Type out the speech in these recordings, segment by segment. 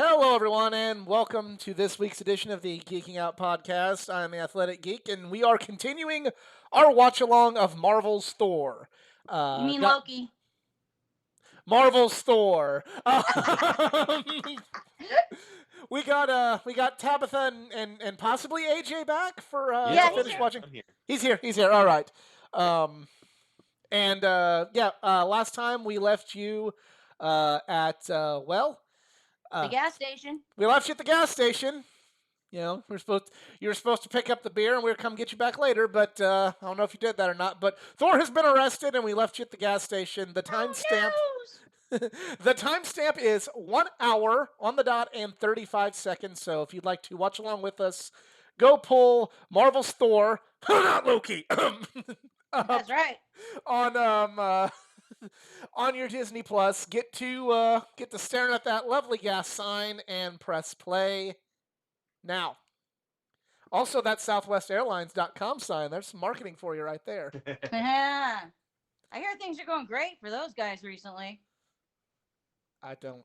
Hello, everyone, and welcome to this week's edition of the Geeking Out podcast. I'm the Athletic Geek, and we are continuing our watch along of Marvel's Thor. You mean Got Loki? Marvel's Thor. We got Tabitha and possibly AJ back for Yeah, to he's finish here. watching. I'm here. He's here. He's here. All right. Um, last time we left you at The gas station. we left you at the gas station. You know, you were supposed to pick up the beer, and we were come get you back later. But I don't know if you did that or not. But Thor has been arrested, and we left you at the gas station. The timestamp, the timestamp is 1 hour on the dot and 35 seconds. So if you'd like to watch along with us, go pull Marvel's Thor, not Loki, That's right. on on your Disney Plus. Get to staring at that lovely gas sign and press play now. Also, that SouthwestAirlines.com sign. There's some marketing for you right there. Yeah. I hear things are going great for those guys recently. I don't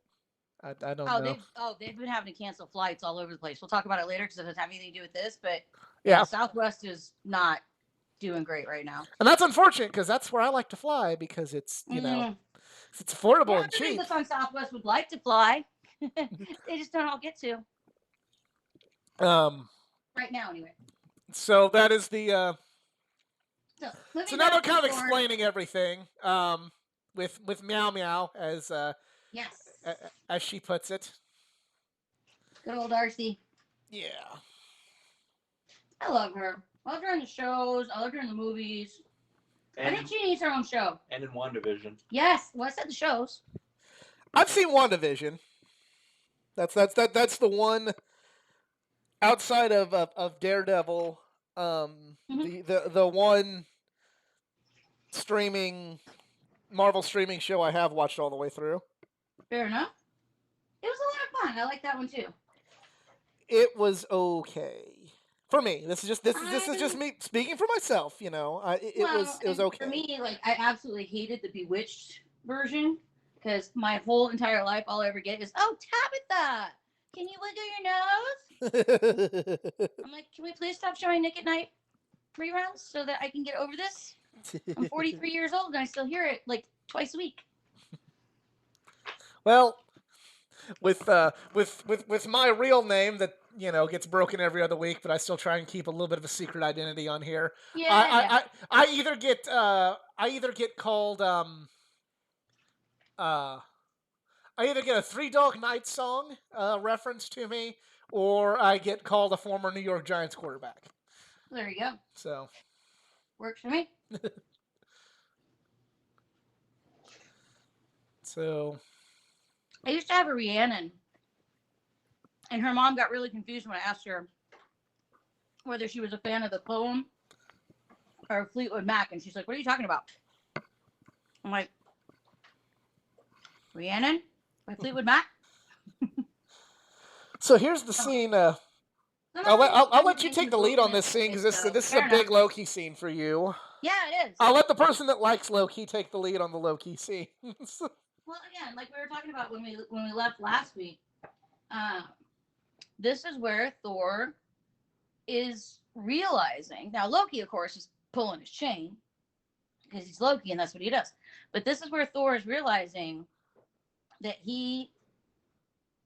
know. They've been having to cancel flights all over the place. We'll talk about it later because it doesn't have anything to do with this. But Yeah, Southwest is not doing great right now. and that's unfortunate because that's where I like to fly because it's it's affordable and The cheap. people on Southwest would like to fly. They just don't all get to Um, right now, anyway. so that is the. So So now they're kind of explaining everything. With Meow Meow Yes. as she puts it. Good old Darcy. Yeah. I love her. I love her in the shows. I love her in the movies. I think she needs her own show. And in WandaVision. Yes. Well, I said the shows. I've seen WandaVision. That's the one outside of Daredevil. The one Marvel streaming show I have watched all the way through. Fair enough. It was a lot of fun. I like that one too. It was okay for me. This is just me speaking for myself. You know, it was okay. For me, like I absolutely hated the Bewitched version because my whole entire life, all I ever get is, "Oh, Tabitha, can you wiggle your nose?" I'm like, "Can we please stop showing Nick at Night reruns so that I can get over this?" I'm 43 years old and I still hear it like twice a week. Well, with my real name that gets broken every other week, but I still try and keep a little bit of a secret identity on here. Yeah. I either get called I either get a Three Dog Night song reference to me, or I get called a former New York Giants quarterback. There you go. So Works for me. So I used to have a Rhiannon, and her mom got really confused when I asked her whether she was a fan of the poem or Fleetwood Mac, and she's like, "What are you talking about?" I'm like, "Rhiannon by Fleetwood Mac." So here's the scene. I'll let you take the lead on this scene because this is a big Loki scene for you. Yeah, it is. I'll let the person that likes Loki take the lead on the Loki scene. Well, again, like we were talking about when we left last week, this is where Thor is realizing. Now, Loki, of course, is pulling his chain because he's Loki and that's what he does. But this is where Thor is realizing that he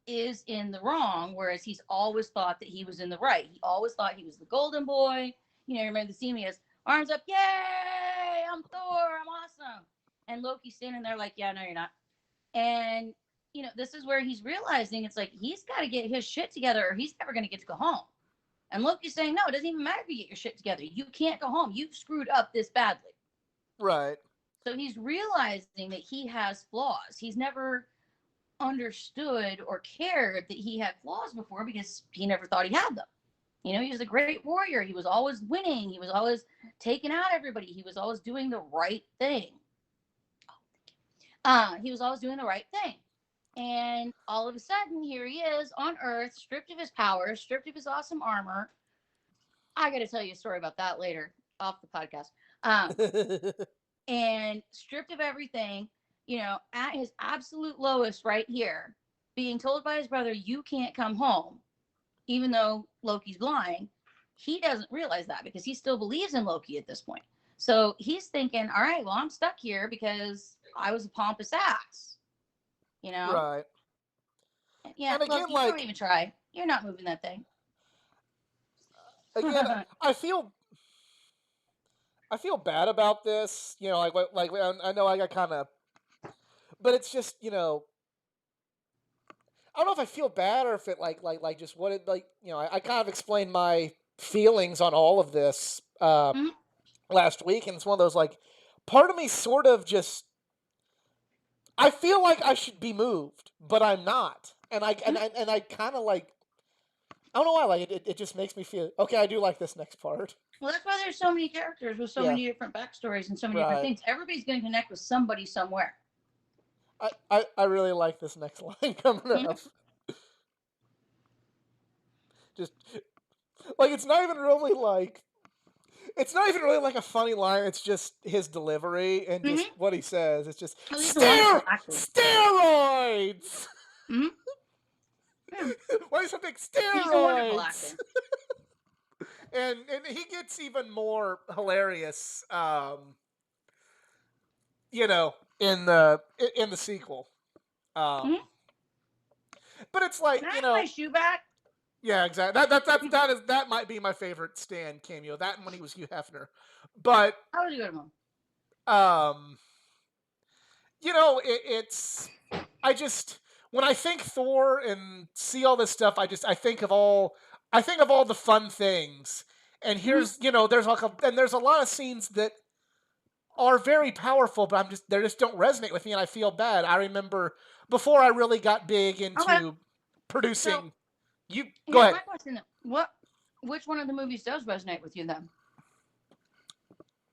is in the wrong, whereas he's always thought that he was in the right. He always thought he was the golden boy. Remember the scene he has arms up, "Yay, I'm Thor, I'm awesome." And Loki's standing there like, "Yeah, no, you're not." And, this is where he's realizing it's like he's got to get his shit together or he's never going to get to go home. And Loki's saying, "No, it doesn't even matter if you get your shit together. You can't go home. You've screwed up this badly." Right. So he's realizing that he has flaws. He's never understood or cared that he had flaws before because he never thought he had them. He was a great warrior. He was always winning. He was always taking out everybody. He was always doing the right thing. He was always doing the right thing. And all of a sudden, here he is on Earth, stripped of his powers, stripped of his awesome armor. I got to tell you a story about that later off the podcast. And stripped of everything, at his absolute lowest right here, being told by his brother, you can't come home, even though Loki's blind, he doesn't realize that because he still believes in Loki at this point. So he's thinking, all right, well, I'm stuck here because I was a pompous ass, you know? Right. Yeah, And again, Loki, don't like even try. You're not moving that thing. again, I feel bad about this. You know, like I know I got kind of, but it's just I don't know if I feel bad or if it like just what it like. I kind of explained my feelings on all of this Mhm. last week, and it's one of those like part of me sort of just I feel like I should be moved, but I'm not, and I kind of like I don't know why like it just makes me feel okay. I do like this next part. Well, that's why there's so many characters with so Yeah, many different backstories and so many different right. things. Everybody's going to connect with somebody somewhere. I really like this next line coming Mhm. up. Just like it's not even really like a funny line. It's just his delivery and just Mhm. what he says. It's just Oh, he's a wonderful actor. steroids. Mhm. Yeah, Why is something he's a wonderful steroids? actor. And he gets even more hilarious. You know, in the sequel. Mhm. But it's Can like I have my shoe back? yeah, exactly. That might be my favorite Stan cameo. That and when he was Hugh Hefner, but That was a good one. um, it's I just when I think Thor and see all this stuff, I think of all the fun things. And Mhm. here's there's a lot of scenes that are very powerful, but they just don't resonate with me, and I feel bad. I remember before I really got big Okay, into so producing. You go here's ahead. my question: which one of the movies does resonate with you then?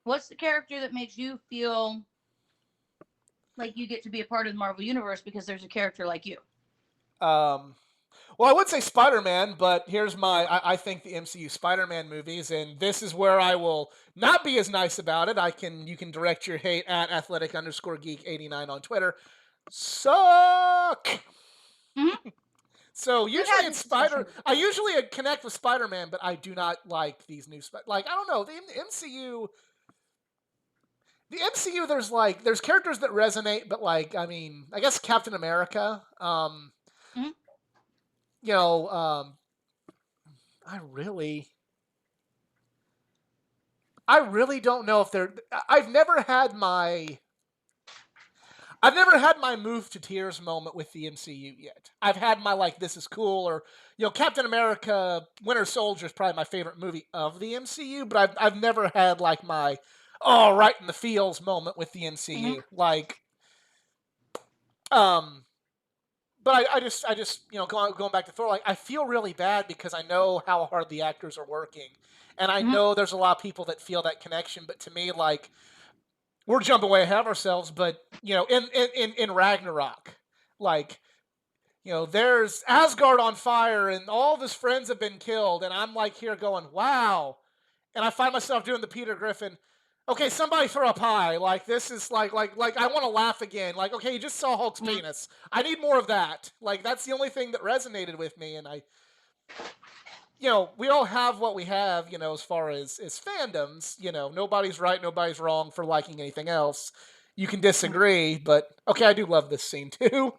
What's the character that makes you feel like you get to be a part of the Marvel universe because there's a character like you? Um, well, I would say Spider-Man, but here's I think the MCU Spider-Man movies, and this is where I will not be as nice about it. You can direct your hate at athletic_geek89 on Twitter. Suck. Mhm. So We've usually had it's this discussion Spider. I before. usually connect with Spider-Man, but I do not like these new like I don't know the MCU. The MCU, there's characters that resonate, but like I mean, I guess Captain America. Mhm. You know, I really, I really don't know if they're. I've never had my move to tears moment with the MCU yet. I've had my like this is cool or Captain America Winter Soldier is probably my favorite movie of the MCU, but I've never had like my oh right in the feels moment with the Mhm. MCU. Like um but I just going back to Thor, like I feel really bad because I know how hard the actors are working, and I Mhm. know there's a lot of people that feel that connection. But to me, like we're jumping way ahead of ourselves. But in Ragnarok, like there's Asgard on fire and all of his friends have been killed, and I'm like here going, wow, and I find myself doing the Peter Griffin. Okay, somebody throw a pie. Like this is like I want to laugh again. Like okay, you just saw Hulk's Mhm. penis. I need more of that. Like that's the only thing that resonated with me, and we all have what we have. As far as fandoms. Nobody's right, nobody's wrong for liking anything else. You can Mhm. disagree, but okay, I do love this scene too.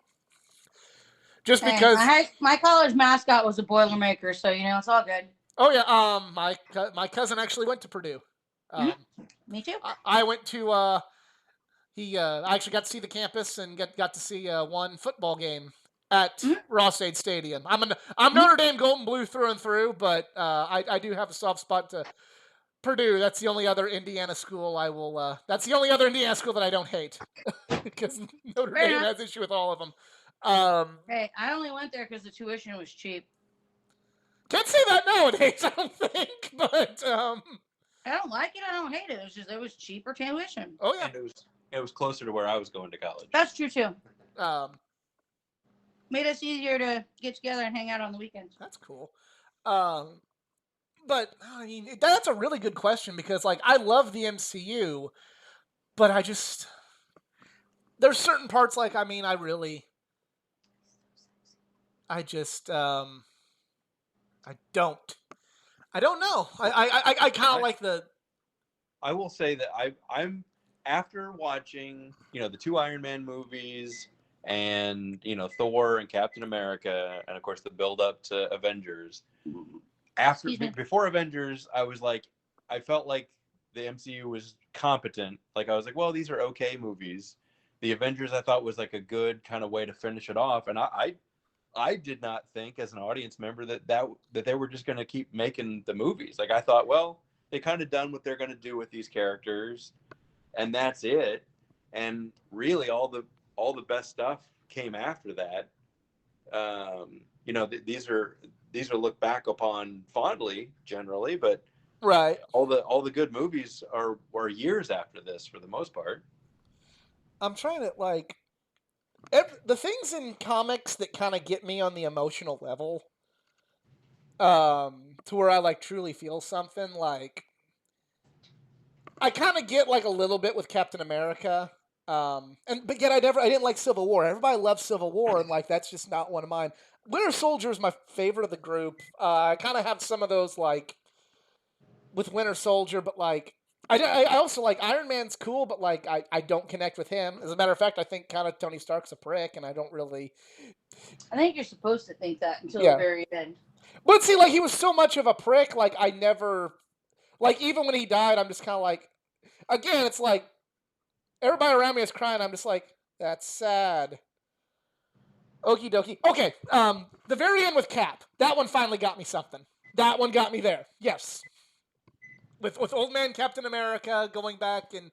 Just Hey, because. my college mascot was a Boilermaker, so it's all good. Oh yeah, my cousin actually went to Purdue. Mhm. Um, Me too. I went to I actually got to see the campus and got to see one football game at Mhm. Ross-Ade Stadium. I'm Mhm. Notre Dame Golden Blue through and through, but I do have a soft spot to Purdue. That's the only other Indiana school I will. That's the only other Indiana school that I don't hate because Notre Fair Dame enough. has issue with all of them. Um, Hey, I only went there because the tuition was cheap. can't say that nowadays, I don't think, but I don't like it. I don't hate it. It's just it was cheaper tuition. oh yeah, And it was closer to where I was going to college. That's true too. um, Made us easier to get together and hang out on the weekends. that's cool. Um, but I mean, that's a really good question because like I love the MCU, but I just there's certain parts like I mean I really I just I don't know. I kind of like the. I will say that I'm after watching the two Iron Man movies and Thor and Captain America and of course the build up to Avengers. After before Avengers, I was like, I felt like the MCU was competent. Like I was like, well, these are okay movies. The Avengers I thought was like a good kind of way to finish it off, and I did not think as an audience member that they were just going to keep making the movies. Like I thought, well, they kind of done what they're going to do with these characters, and that's it. And really, all the best stuff came after that. These are looked back upon fondly generally, but Right. all the good movies are years after this for the most part. I'm trying to like the things in comics that kind of get me on the emotional level, to where I like truly feel something. Like I kind of get like a little bit with Captain America, but yet I didn't like Civil War. Everybody loves Civil War, and like that's just not one of mine. Winter Soldier is my favorite of the group. I kind of have some of those like with Winter Soldier, but like I also like Iron Man's cool, but like I don't connect with him. As a matter of fact, I think kind of Tony Stark's a prick, and I don't really. I think you're supposed to think that until Yeah. the very end. But see, like he was so much of a prick. Like I never, like even when he died, I'm just kind of like, again, it's like everybody around me is crying. I'm just like, that's sad. Okie dokie. Okay. The very end with Cap. That one finally got me something. That one got me there. Yes. With old man Captain America going back and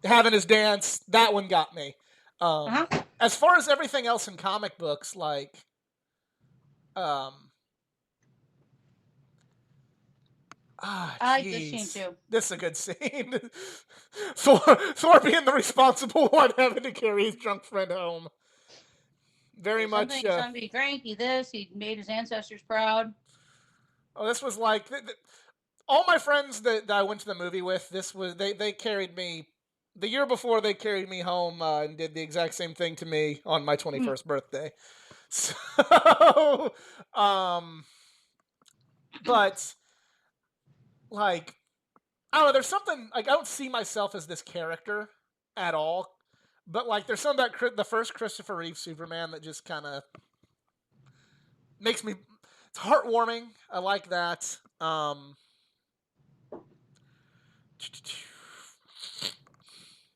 having his dance. That one got me. As far as everything else in comic books, like I like this scene too. This is a good scene. Thor being the responsible one having to carry his drunk friend home. Very much. Somebody drank. He made his ancestors proud. Oh, this was like all my friends that I went to the movie with. This was they carried me. The year before, they carried me home and did the exact same thing to me on my 21st birthday. So, but like, I don't know. There's something like I don't see myself as this character at all. But like, there's something about the first Christopher Reeve Superman that just kind of makes me. It's heartwarming. I like that.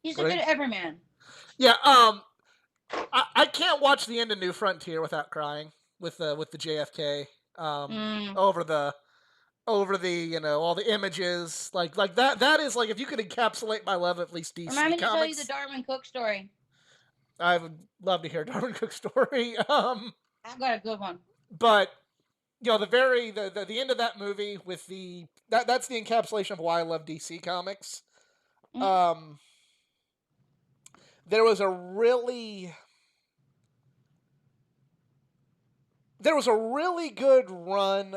He's a good everyman. Yeah. I can't watch the end of New Frontier without crying with the JFK over the all the images like that is like if you could encapsulate my love of at least DC Remind me comics. to tell you the Darwin Cook story. I would love to hear Darwin Cook's story. I've got a good one. But the end of that movie with that's the encapsulation of why I love DC comics. Mm-hmm. There was a really good run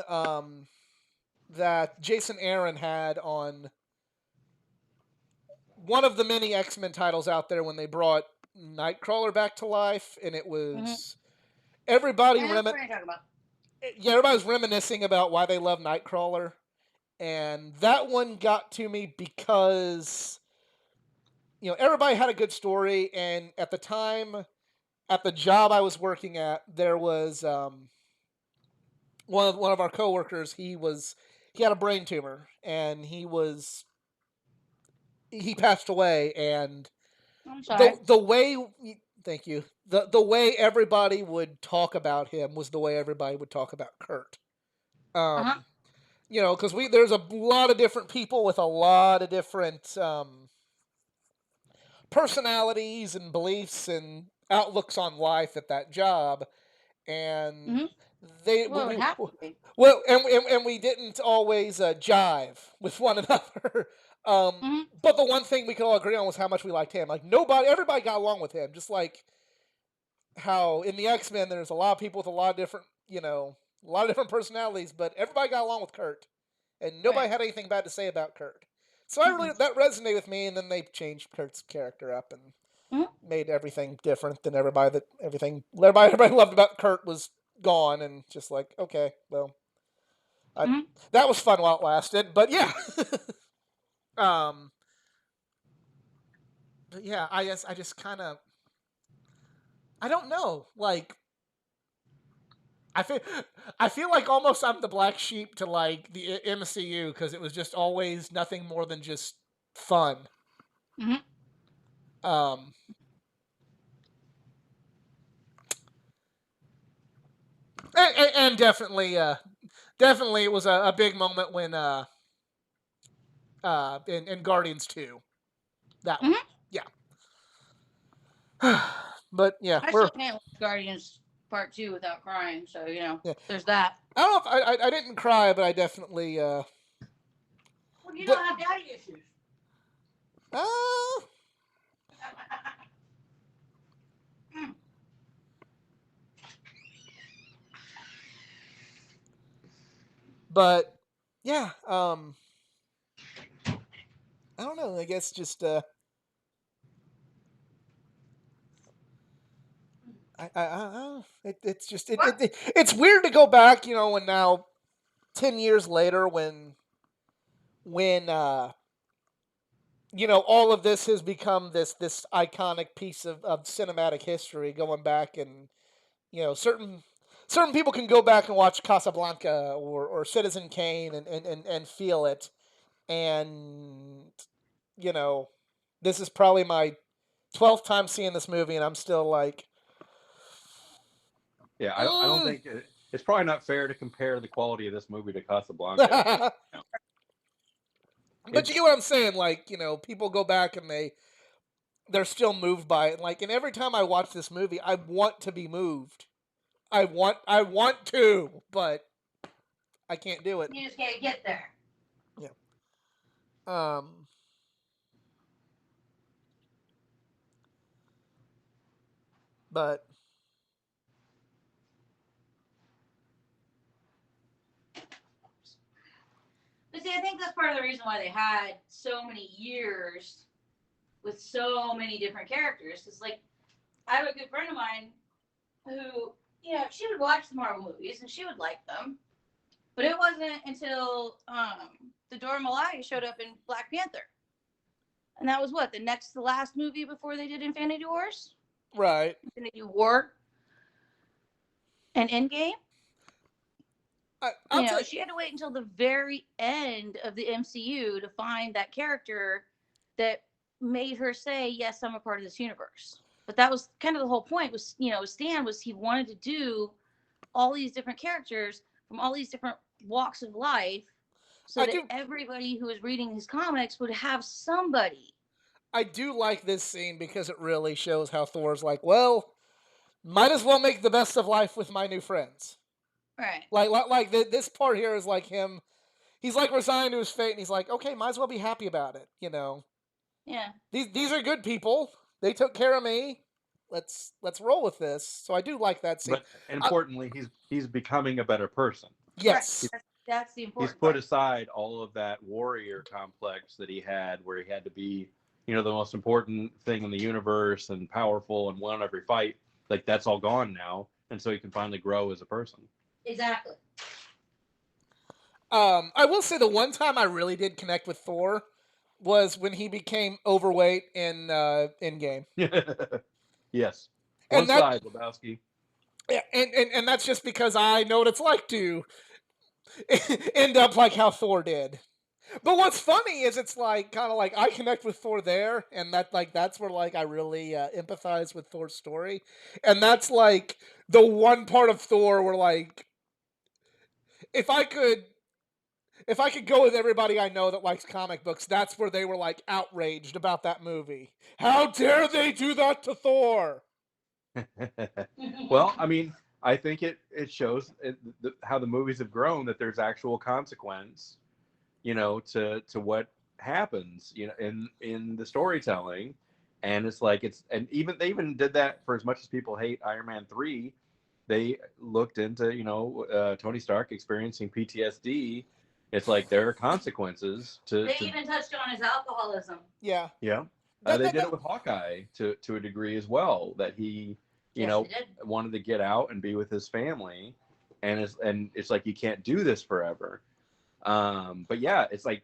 that Jason Aaron had on one of the many X-Men titles out there when they brought Nightcrawler back to life, and it was everybody was reminiscing about why they love Nightcrawler, and that one got to me because everybody had a good story, and at the time, at the job I was working at, there was one of our coworkers. He had a brain tumor, and he passed away, and I'm sorry. The way thank you the way everybody would talk about him was the way everybody would talk about Kurt. Because there's a lot of different people with a lot of different personalities and beliefs and outlooks on life at that job, and and we didn't always jive with one another. But the one thing we could all agree on was how much we liked him. Like everybody got along with him. Just like how in the X-Men, there's a lot of people with a lot of different personalities, but everybody got along with Kurt, and nobody had anything bad to say about Kurt. So that resonated with me. And then they changed Kurt's character up, and made everything different than everybody loved about Kurt was gone, and just like, okay, well, I, Mhm. that was fun while it lasted, but yeah. um, but yeah, I guess I just kind of, I don't know, like I feel I feel like almost I'm the black sheep to like the MCU because it was just always nothing more than just fun. Mhm. Um, and definitely it was a big moment when in Guardians 2. That one. Mhm. Yeah. But yeah, I we're still can't watch Guardians Part 2 without crying, so yeah. there's that. I don't know if I didn't cry, but I definitely Well, you de- don't have daddy issues. uh Mm. but yeah, I don't know, I guess just it's just What? it's weird to go back, and now 10 years later when all of this has become this iconic piece of cinematic history, going back, and certain people can go back and watch Casablanca or Citizen Kane and feel it, and you know this is probably my 12th time seeing this movie, and I'm still like, Yeah, I don't mm. think it's probably not fair to compare the quality of this movie to Casablanca. But you get It's what I'm saying, like, people go back and they're still moved by it, like, and every time I watch this movie I want to be moved. I want to, but I can't do it. You just can't get there. Yeah. Um. But But see, I think that's part of the reason why they had so many years with so many different characters. It's like, I have a good friend of mine who, she would watch the Marvel movies and she would like them. But it wasn't until the Dora Milaje showed up in Black Panther. And that was what? The last movie before they did Infinity Wars? right. Infinity War and Endgame? I'll tell you. She had to wait until the very end of the MCU to find that character that made her say, "Yes, I'm a part of this universe." But that was kind of the whole point. Was Stan was he wanted to do all these different characters from all these different walks of life, so I that do. everybody who was reading his comics would have somebody. I do like this scene because it really shows how Thor's like, well, might as well make the best of life with my new friends. Right. This part here is like him. He's like resigned to his fate, and he's like, okay, might as well be happy about it. Yeah. These are good people. They took care of me. Let's roll with this. So I do like that scene. but importantly, he's becoming a better person. Right. Yes. That's the He's important put part. aside all of that warrior complex that he had, where he had to be, the most important thing in the universe and powerful and win every fight. Like that's all gone now, and so he can finally grow as a person. Exactly. I will say the one time I really did connect with Thor was when he became overweight in Endgame. Yes, one And that side, Lebowski. yeah, and that's just because I know what it's like to end up like how Thor did. But what's funny is it's like kind of like I connect with Thor there, and that's where like I really empathize with Thor's story, and that's like the one part of Thor where like if I could if I could go with everybody I know that likes comic books, that's where they were like outraged about that movie. How dare they do that to Thor? Well, I mean, I think it shows how the movies have grown, that there's actual consequence, to what happens, in the storytelling, and it's like and even they even did that for as much as people hate Iron Man 3. They looked into Tony Stark experiencing PTSD. It's like there are consequences They to even touched on his alcoholism. Yeah. yeah. That, They that, did that, it with Hawkeye to a degree as well. That he, Yes, they did. wanted to get out and be with his family, and it's like you can't do this forever. But yeah, it's like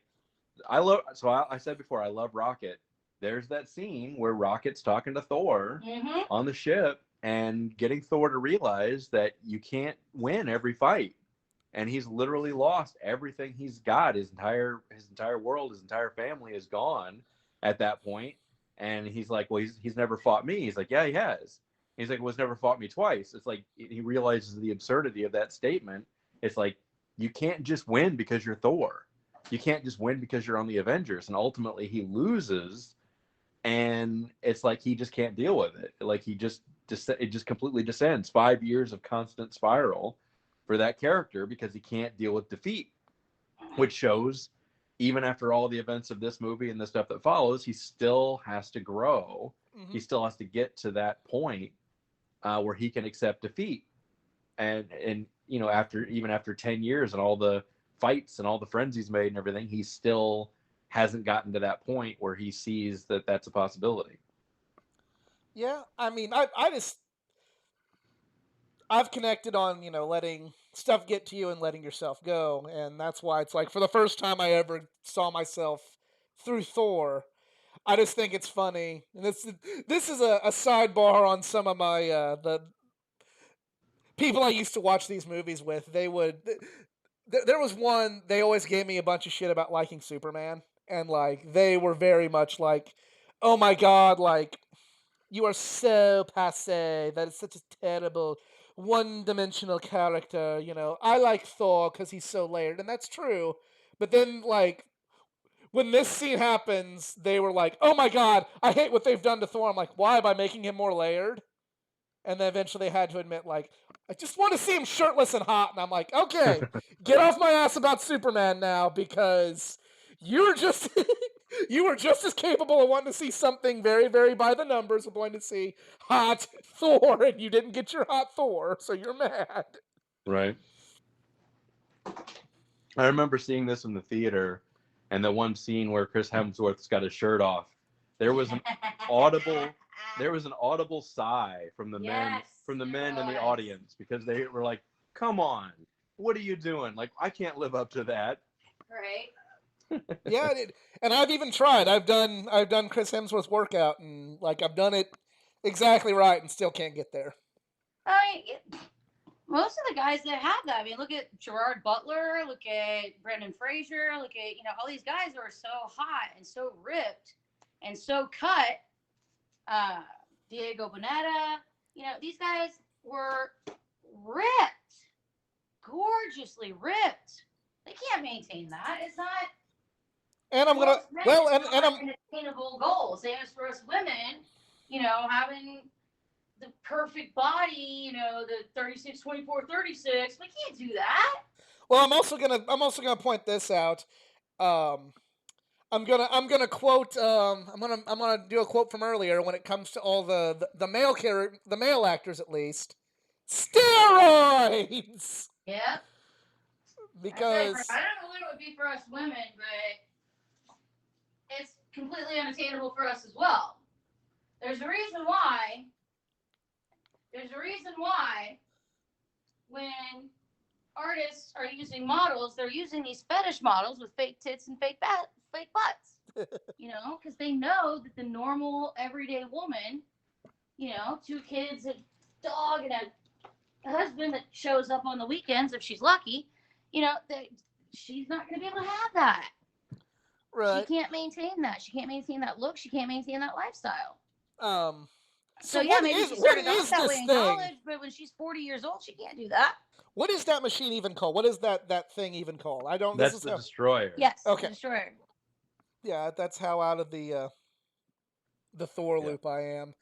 I love. So I said before, I love Rocket. There's that scene where Rocket's talking to Thor Mm-hmm. on the ship and getting Thor to realize that you can't win every fight, and he's literally lost everything he's got. His entire world, his entire family is gone at that point. And he's like, well, he's never fought me. He's like, yeah, he has. He's like, well, he's never fought me twice. It's like he realizes the absurdity of that statement. It's like you can't just win because you're Thor. You can't just win because you're on the Avengers. And ultimately, he loses, and it's like he just can't deal with it. Like it just completely descends. 5 years of constant spiral for that character because he can't deal with defeat, which shows even after all the events of this movie and the stuff that follows, he still has to grow. Mhm. He still has to get to that point where he can accept defeat. And after 10 years and all the fights and all the friends he's made and everything, he still hasn't gotten to that point where he sees that that's a possibility. yeah, I mean, I've connected on, letting stuff get to you and letting yourself go. And that's why it's like for the first time I ever saw myself through Thor, I just think it's funny. And this is a sidebar on some of my the people I used to watch these movies with. There was one they always gave me a bunch of shit about liking Superman, and like they were very much like, "Oh my god, like you are so passe. That is such a terrible one-dimensional character, I like Thor cuz he's so layered." And that's true. But then like when this scene happens, they were like, "Oh my god, I hate what they've done to Thor." I'm like, "Why? By making him more layered?" And then eventually they had to admit, like, "I just want to see him shirtless and hot." And I'm like, "Okay, get off my ass about Superman now because you're just you were just as capable of wanting to see something very, very by the numbers of wanting to see hot Thor, and you didn't get your hot Thor, so you're mad." Right. I remember seeing this in the theater, and the one scene where Chris Hemsworth's got his shirt off. There was an audible there was an audible sigh from the men in the audience because they were like, "Come on, what are you doing? Like, I can't live up to that." Right. Yeah, and I've even tried. I've done Chris Hemsworth's workout, and like I've done it exactly right, and still can't get there. I mean, most of the guys that have that. I mean, look at Gerard Butler, look at Brendan Fraser, look at all these guys who are so hot and so ripped and so cut. Uh, Diego Boneta, these guys were ripped, gorgeously ripped. They can't maintain that. It's not. And I'm gonna Most men, well, it's and not I'm an attainable goal. Same as for us women, having the perfect body, the 36, 24, 36. We can't do that. well, I'm also gonna point this out. Um, I'm gonna quote. I'm gonna do a quote from earlier when it comes to all the male actors at least steroids Yep. because I don't know what it would be for us women, but it's completely unattainable for us as well. There's a reason why. There's a reason why when artists are using models, they're using these fetish models with fake tits and fake butts. Because they know that the normal everyday woman, 2 kids, a dog, and a husband that shows up on the weekends if she's lucky, that she's not going to be able to have that. She right. can't maintain that. She can't maintain that look. She can't maintain that lifestyle. Um, So what maybe is she what started off is that way this in thing? college, but when she's 40 years old, she can't do that. What is that machine even called? What is that thing even called? I don't. That's the Destroyer. Yes. Okay. The Destroyer. Yeah, that's how out of the Thor loop I am.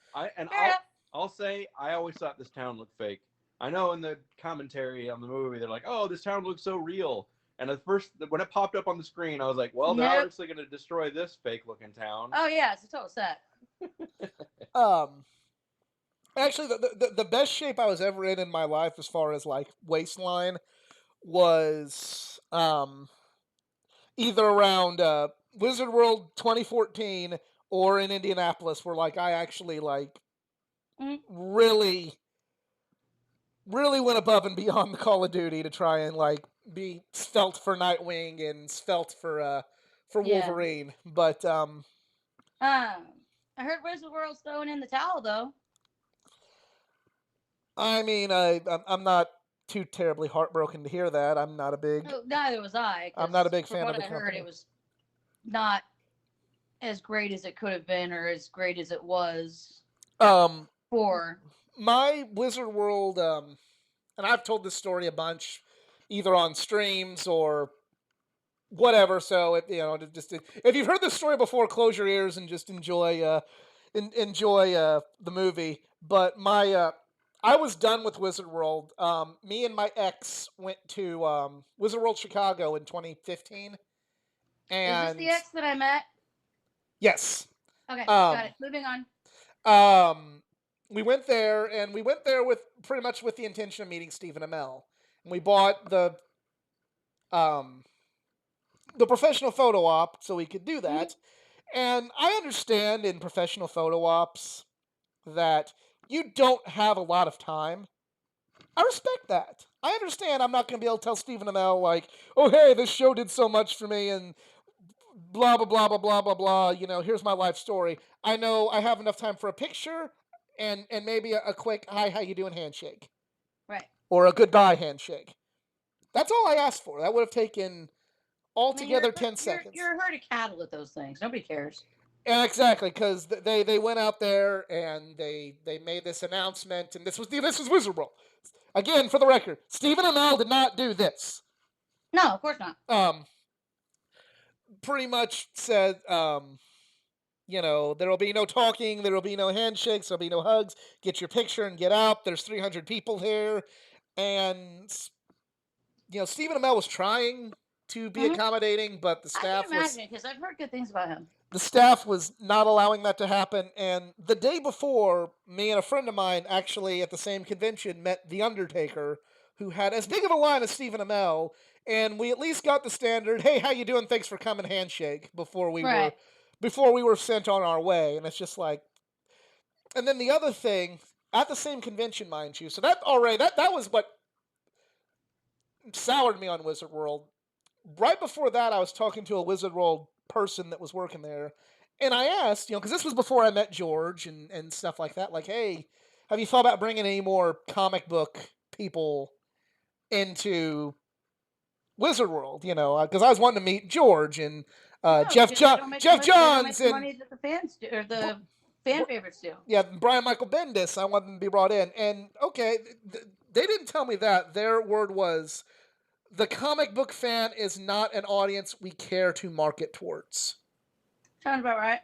I'll say I always thought this town looked fake. I know in the commentary on the movie they're like, "Oh, this town looks so real." And at first, when it popped up on the screen, I was like, "Well, they're obviously going to destroy this fake-looking town." Oh yeah, it's a total set. Actually, the best shape I was ever in my life, as far as like waistline, was either around Wizard World 2014 or in Indianapolis, where like I actually like Mhm. really went above and beyond the Call of Duty to try and like be svelte for Nightwing and svelte for Yeah. Wolverine. But I heard Wizard World's throwing in the towel though. I mean, I'm not too terribly heartbroken to hear that. I'm not a big Neither was I. I'm not a 'Cause big from fan what of the I heard, company. it was not as great as it could have been, or as great as it was Um, for. my Wizard World, and I've told this story a bunch, either on streams or whatever. So if, you know, just if you've heard this story before, close your ears and just enjoy enjoy the movie. But my I was done with Wizard World. Me and my ex went to Wizard World Chicago in 2015, Is this the and ex that I met? yes, Okay, um, got it. Moving on. we went there, and we went there with pretty much with the intention of meeting Stephen Amell, and we bought um, the professional photo op so we could do that. And I understand in professional photo ops that you don't have a lot of time. I respect that. I understand I'm not going to be able to tell Stephen Amell, like, oh, hey, this show did so much for me and blah, blah, blah, blah, blah, blah, blah. You know, here's my life story. I know I have enough time for a picture and maybe a quick, hi, how you doing handshake. Right. Or a goodbye handshake. That's all I asked for. That would have taken altogether 10 seconds. You're a herd of cattle at those things. Nobody cares. And exactly, because they went out there and they made this announcement, and this was Wizard World. Again, for the record, Stephen Amell did not do this. No, of course not. Pretty much said, you know, there will be no talking, there will be no handshakes, there'll be no hugs. Get your picture and get out. There's 300 people here, and you know, Stephen Amell was trying to be accommodating, but the I staff can was imagine, because I've heard good things about him. the staff was not allowing that to happen. And the day before, me and a friend of mine actually at the same convention met The Undertaker, who had as big of a line as Stephen Amell, and we at least got the standard, hey, how you doing? Thanks for coming handshake before we Right. were sent on our way. And it's just like, and then the other thing, at the same convention, mind you, so that already that was what soured me on Wizard World. Right before that, I was talking to a Wizard World person that was working there, and I asked, you know, because this was before I met George and stuff like that. Like, hey, have you thought about bringing any more comic book people into Wizard World? You know, because I was wanting to meet George and No, Jeff because they don't make Jeff the money, they don't make Johns the and money that the fans do, or the fan favorites do. yeah, Brian Michael Bendis. I wanted them to be brought in, and okay, they didn't tell me that. Their word was, the comic book fan is not an audience we care to market towards. Sounds about right.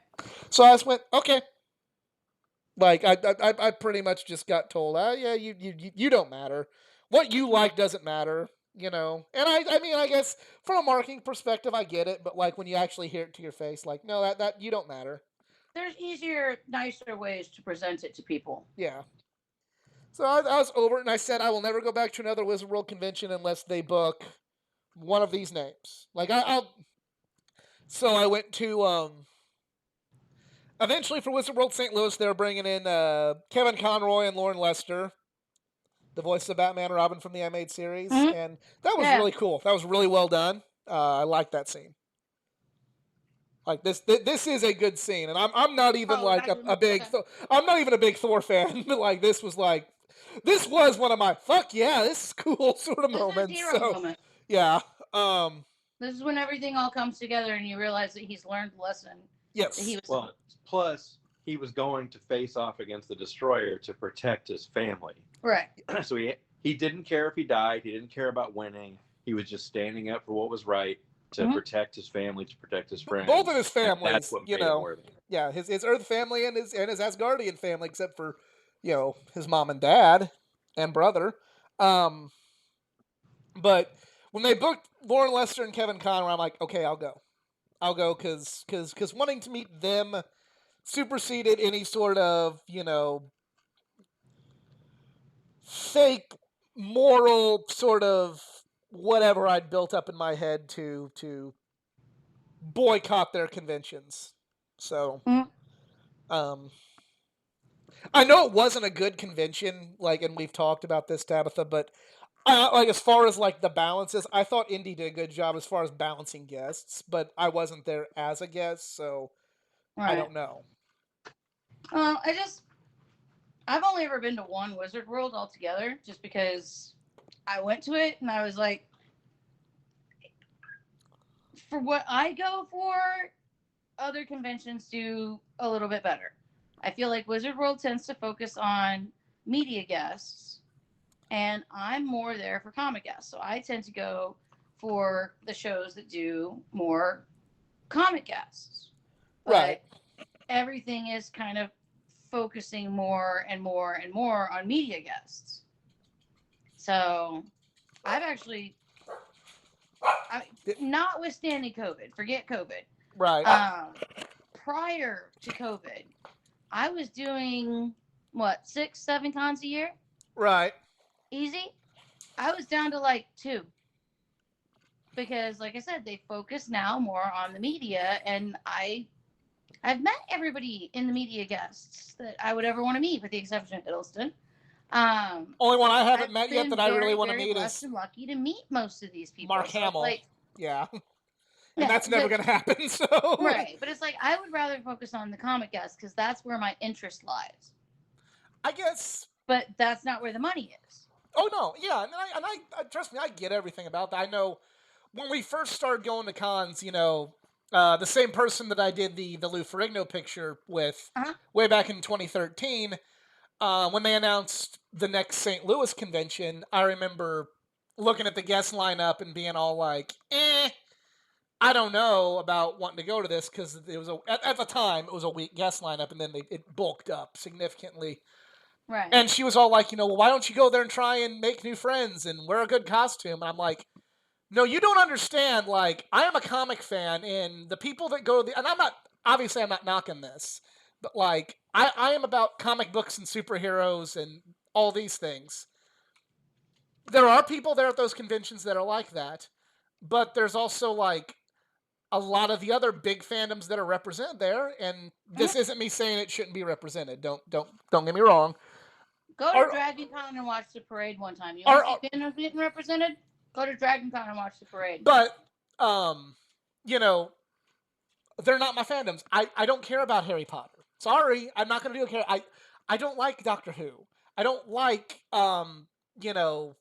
So I just went, okay. Like I pretty much just got told, yeah, you don't matter. What you like doesn't matter, you know. And I mean, I guess from a marketing perspective, I get it. But like when you actually hear it to your face, like, no, that you don't matter. There's easier, nicer ways to present it to people. Yeah. So I was over it, and I said I will never go back to another Wizard World convention unless they book one of these names. Like I'll. So I went to eventually for Wizard World St. Louis. They were bringing in Kevin Conroy and Lauren Lester, the voice of Batman and Robin from the animated series, and that was really cool. That was really well done. I liked that scene. Like this is a good scene, and I'm not even like a big I'm not even a big Thor fan, but like this was one of my fuck yeah, this is cool sort of moments. So moment. yeah, this is when everything all comes together, and you realize that he's learned the lesson. Yes. That he was well, plus he was going to face off against the Destroyer to protect his family. Right. So he didn't care if he died. He didn't care about winning. He was just standing up for what was right to protect his family, to protect his friends. Both of his families, that's what you made know. him worthy. Yeah, his Earth family and his Asgardian family, except for, you know, his mom and dad and brother. But when they booked Lauren Lester and Kevin Conroy, I'm like, okay, I'll go because wanting to meet them superseded any sort of, you know, fake moral sort of whatever I'd built up in my head to boycott their conventions. So Um, I know it wasn't a good convention, like, and we've talked about this, Tabitha, but like as far as like the balances, I thought Indy did a good job as far as balancing guests, but I wasn't there as a guest, so I Right. don't know. I've only ever been to one Wizard World altogether, just because I went to it and I was like, for what I go for, other conventions do a little bit better. I feel like Wizard World tends to focus on media guests, and I'm more there for comic guests. So I tend to go for the shows that do more comic guests. Right. But everything is kind of focusing more and more and more on media guests. So I've actually, notwithstanding COVID, forget COVID. Right. Prior to COVID, I was doing what, 6, 7 cons a year, Right. easy. I was down to like 2 because, like I said, they focus now more on the media, and I've met everybody in the media guests that I would ever want to meet, with the exception of Hiddleston. Only one I haven't I've met yet been that I really very, want to very meet blessed is and lucky to meet most of these people. Mark So it's Hamill. like, Yeah. And yeah, that's never going to happen, so. right. But it's like, I would rather focus on the comic guests because that's where my interest lies. I guess. But that's not where the money is. Oh, no. Yeah. And I trust me, I get everything about that. I know when we first started going to cons, you know, the same person that I did the Lou Ferrigno picture with Uh-huh. way back in 2013, when they announced the next St. Louis convention, I remember looking at the guest lineup and being all like, I don't know about wanting to go to this, because it was at the time it was a weak guest lineup, and then it bulked up significantly. Right. And she was all like, you know, well, why don't you go there and try and make new friends and wear a good costume? And I'm like, no, you don't understand. Like, I am a comic fan, and the people that go to the, and I'm not knocking this, but like, I am about comic books and superheroes and all these things. There are people there at those conventions that are like that, but there's also like a lot of the other big fandoms that are represented there, and this isn't me saying it shouldn't be represented. Don't get me wrong. Go to Dragon Con and watch the parade one time. You want to see fandoms getting represented? Go to Dragon Con and watch the parade. But you know, they're not my fandoms. I don't care about Harry Potter. Sorry, I'm not going to do care. I don't like Doctor Who. I don't like you know,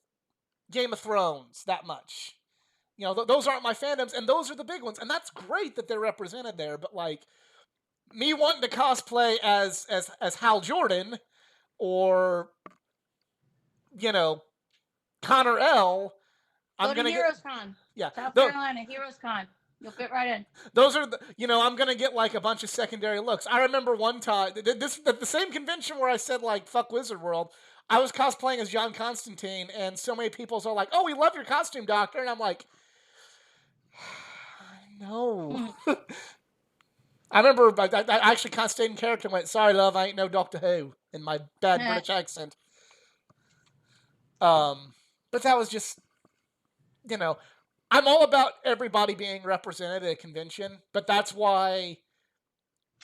Game of Thrones that much. You know, those aren't my fandoms, and those are the big ones, and that's great that they're represented there. But like, me wanting to cosplay as Hal Jordan, or you know, Connor L. Go to Heroes Con. Yeah, South Carolina Heroes Con. You'll fit right in. Those are I'm gonna get like a bunch of secondary looks. I remember one time, the same convention where I said like fuck Wizard World, I was cosplaying as John Constantine, and so many people are like, "Oh, we love your costume, Doctor," and I'm like, no. I remember I actually kind of stayed in character and went, "Sorry, love, I ain't no Doctor Who," in my bad British accent. But that was just, you know, I'm all about everybody being represented at a convention, but that's why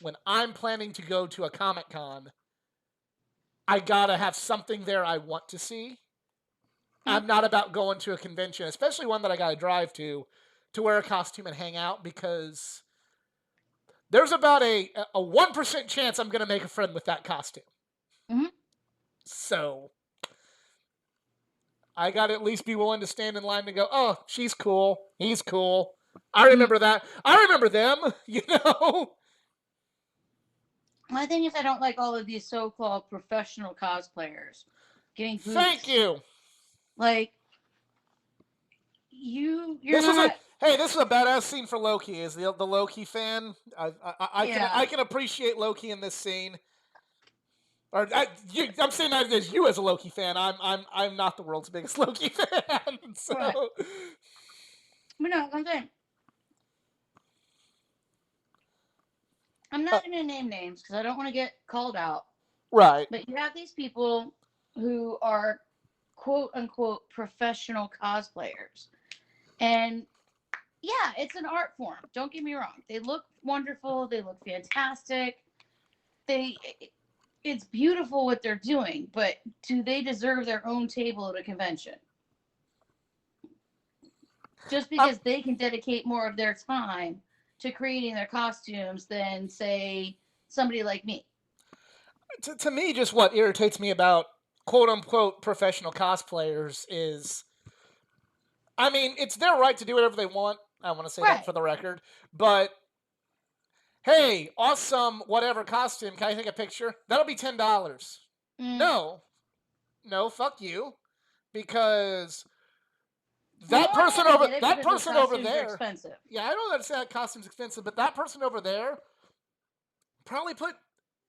when I'm planning to go to a Comic Con, I gotta have something there I want to see. I'm not about going to a convention, especially one that I gotta drive to wear a costume and hang out, because there's about a 1% chance I'm gonna make a friend with that costume. Mm-hmm. So I gotta at least be willing to stand in line and go, "Oh, she's cool. He's cool. I remember that. I remember them." You know. My thing is, I don't like all of these so-called professional cosplayers getting boots. Thank you. Like, you're this not. This is a badass scene for Loki. Is the Loki fan? I can appreciate Loki in this scene. Or I'm saying that as you as a Loki fan. I'm not the world's biggest Loki fan. So. Right. But no, I'm saying, I'm not going to name names because I don't want to get called out. Right. But you have these people who are quote unquote professional cosplayers. And yeah, it's an art form. Don't get me wrong. They look wonderful. They look fantastic. it's beautiful what they're doing, but do they deserve their own table at a convention? Just because they can dedicate more of their time to creating their costumes than, say, somebody like me. To me, just what irritates me about quote unquote professional cosplayers is, I mean, it's their right to do whatever they want. I want to say that Right. for the record. But hey, awesome, whatever costume. Can I take a picture? That'll be $10. No, fuck you, because that person over there. Expensive. Yeah, I know that costume's expensive, but that person over there probably put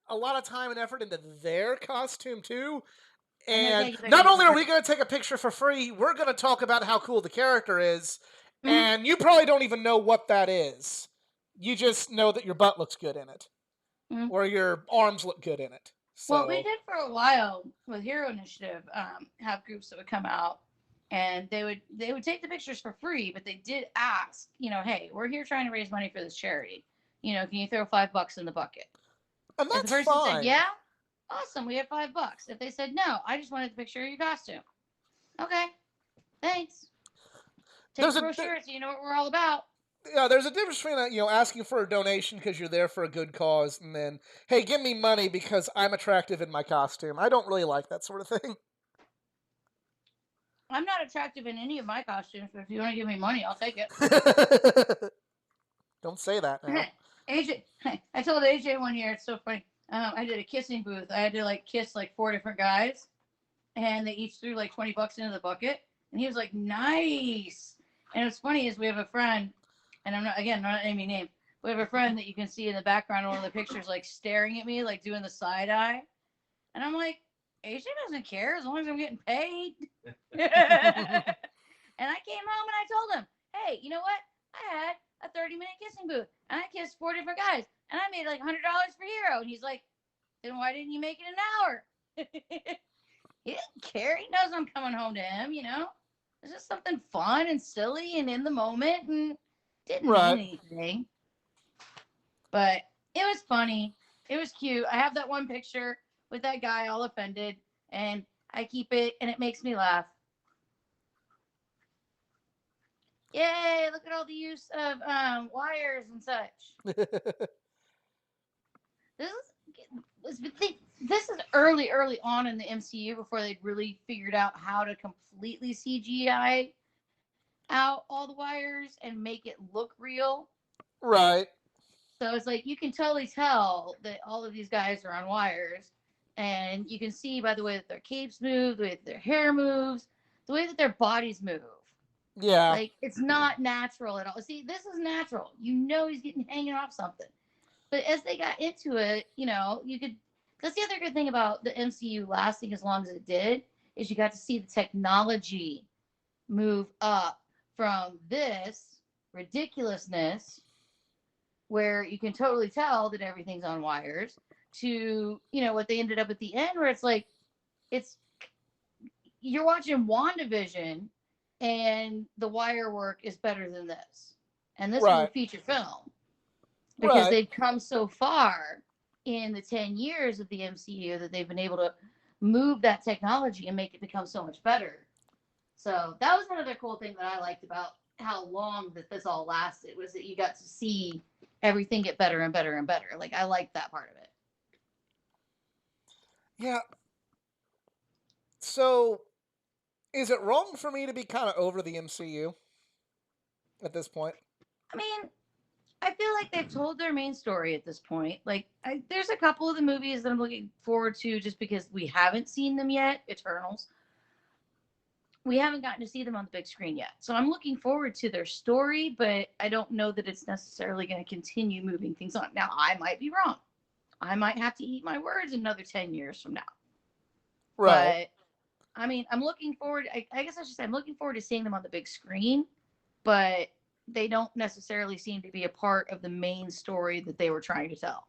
a lot of time and effort into their costume too. And not only are we going to take a picture for free, we're going to talk about how cool the character is. Mm-hmm. And you probably don't even know what that is. You just know that your butt looks good in it. Mm-hmm. Or your arms look good in it. So, well, we did for a while with Hero Initiative have groups that would come out, and they would take the pictures for free, but they did ask, hey, we're here trying to raise money for this charity. Can you throw $5 in the bucket? And that's if the person fine. said, yeah, awesome, we have $5. If they said, no, I just wanted the picture of your costume. Okay, thanks. Take the brochure so you know what we're all about. Yeah, there's a difference between asking for a donation because you're there for a good cause, and then, hey, give me money because I'm attractive in my costume. I don't really like that sort of thing. I'm not attractive in any of my costumes, but if you want to give me money, I'll take it. Don't say that now. AJ, I told AJ one year, it's so funny. I did a kissing booth. I had to kiss 4 different guys, and they each threw $20 into the bucket, and he was like, nice. And what's funny is we have a friend, and I'm not naming names. We have a friend that you can see in the background of one of the pictures, staring at me, doing the side eye. And I'm like, AJ doesn't care as long as I'm getting paid. And I came home and I told him, hey, you know what? I had a 30-minute kissing booth, and I kissed 4 different guys, and I made $100 for Hero. And he's like, then why didn't you make it an hour? He didn't care. He knows I'm coming home to him, It's just something fun and silly and in the moment, and didn't mean anything. But it was funny. It was cute. I have that one picture with that guy all offended, and I keep it, and it makes me laugh. Yay, look at all the use of wires and such. This is early on in the MCU before they'd really figured out how to completely CGI out all the wires and make it look real. Right. So it's you can totally tell that all of these guys are on wires, and you can see by the way that their capes move, the way that their hair moves, the way that their bodies move. Yeah. It's not natural at all. See, this is natural. He's getting hanging off something. But as they got into it, you could. That's the other good thing about the MCU lasting as long as it did, is you got to see the technology move up from this ridiculousness, where you can totally tell that everything's on wires, to what they ended up at the end, where it's you're watching WandaVision, and the wire work is better than this, and this was a feature film. Because they've come so far in the 10 years of the MCU that they've been able to move that technology and make it become so much better. So that was one of the cool things that I liked about how long that this all lasted, was that you got to see everything get better and better and better. I liked that part of it. Yeah. So, is it wrong for me to be kind of over the MCU at this point? I mean, I feel like they've told their main story at this point. There's a couple of the movies that I'm looking forward to just because we haven't seen them yet. Eternals. We haven't gotten to see them on the big screen yet. So I'm looking forward to their story, but I don't know that it's necessarily going to continue moving things on. Now, I might be wrong. I might have to eat my words another 10 years from now. Right. But, I mean, I'm looking forward. I guess I should say I'm looking forward to seeing them on the big screen, but they don't necessarily seem to be a part of the main story that they were trying to tell.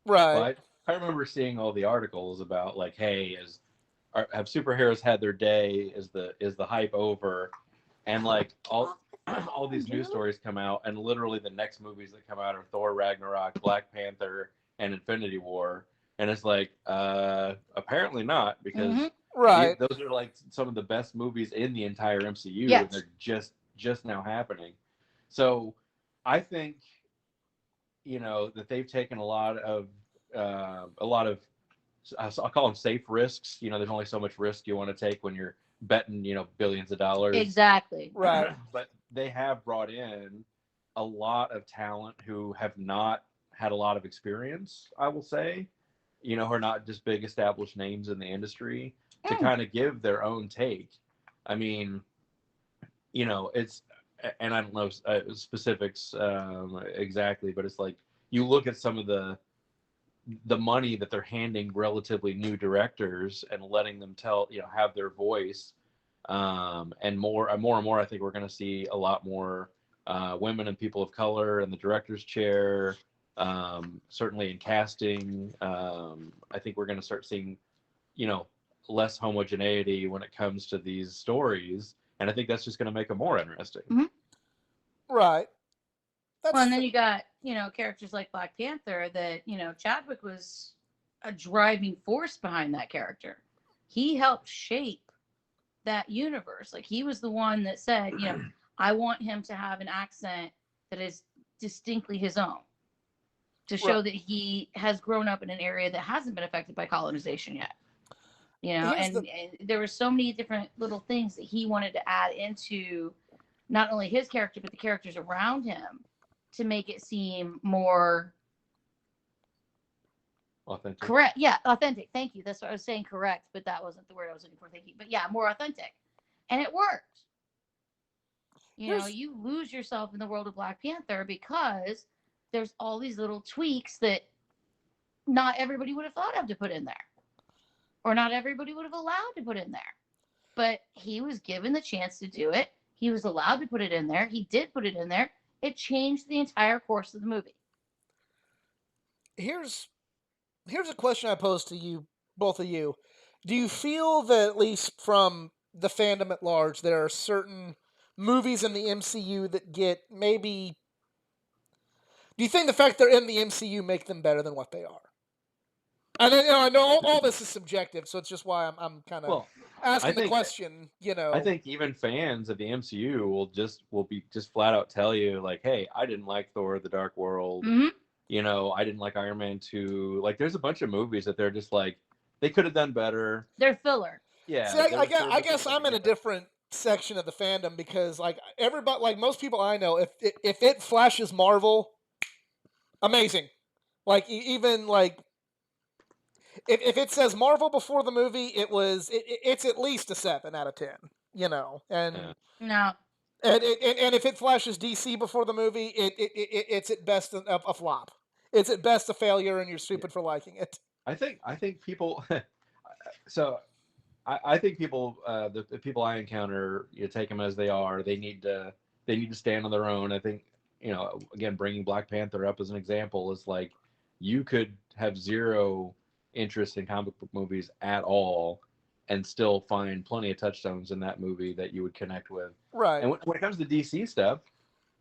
Right. Well, I remember seeing all the articles about hey, have superheroes had their day? Is the hype over? And all these news stories come out, and literally the next movies that come out are Thor Ragnarok, Black Panther, and Infinity War. And it's like, apparently not, because Mm-hmm. Right. those are like some of the best movies in the entire MCU, and Yes. they're just now happening. So I think, that they've taken a lot of I'll call them safe risks. There's only so much risk you want to take when you're betting, billions of dollars. Exactly. Right. But they have brought in a lot of talent who have not had a lot of experience, I will say, who are not just big established names in the industry, to kind of give their own take. I mean, it's, and I don't know specifics exactly, but it's like you look at some of the money that they're handing relatively new directors and letting them have their voice, and more, I think we're going to see a lot more women and people of color in the director's chair, certainly in casting. I think we're going to start seeing, less homogeneity when it comes to these stories, and I think that's just going to make them more interesting. Mm-hmm. Right. That's well, and then you got, characters like Black Panther that, Chadwick was a driving force behind that character. He helped shape that universe. Like, he was the one that said, I want him to have an accent that is distinctly his own, to show Right. that he has grown up in an area that hasn't been affected by colonization yet. And there were so many different little things that he wanted to add into not only his character, but the characters around him, to make it seem more Authentic. correct. Yeah, authentic. Thank you. That's what I was saying, correct, but that wasn't the word I was looking for. Thank you. But yeah, more authentic. And it worked. You lose yourself in the world of Black Panther because there's all these little tweaks that not everybody would have thought of to put in there, or not everybody would have allowed to put in there. But he was given the chance to do it. He was allowed to put it in there. He did put it in there. It changed the entire course of the movie. Here's a question I pose to you, both of you. Do you feel that, at least from the fandom at large, there are certain movies in the MCU that get maybe? Do you think the fact they're in the MCU make them better than what they are? And then, I know all this is subjective, so it's just why I'm kind of asking the question. I think even fans of the MCU will be just flat out tell you, like, hey, I didn't like Thor: The Dark World. Mm-hmm. I didn't like Iron Man 2. Like, there's a bunch of movies that they're just like, they could have done better. They're filler. Yeah. See, I guess I'm in a different section of the fandom, because like everybody, like most people I know, if it flashes Marvel, amazing. Like even like if it says Marvel before the movie, it's at least a 7 out of 10. And Yeah. No. and if it flashes DC before the movie, it's at best a flop. It's at best a failure, and you're stupid for liking it. I think people. So I think people, the people I encounter, take them as they are. They need to stand on their own. I think, again, bringing Black Panther up as an example is like, you could have zero interest in comic book movies at all and still find plenty of touchstones in that movie that you would connect with. Right. And when it comes to DC stuff,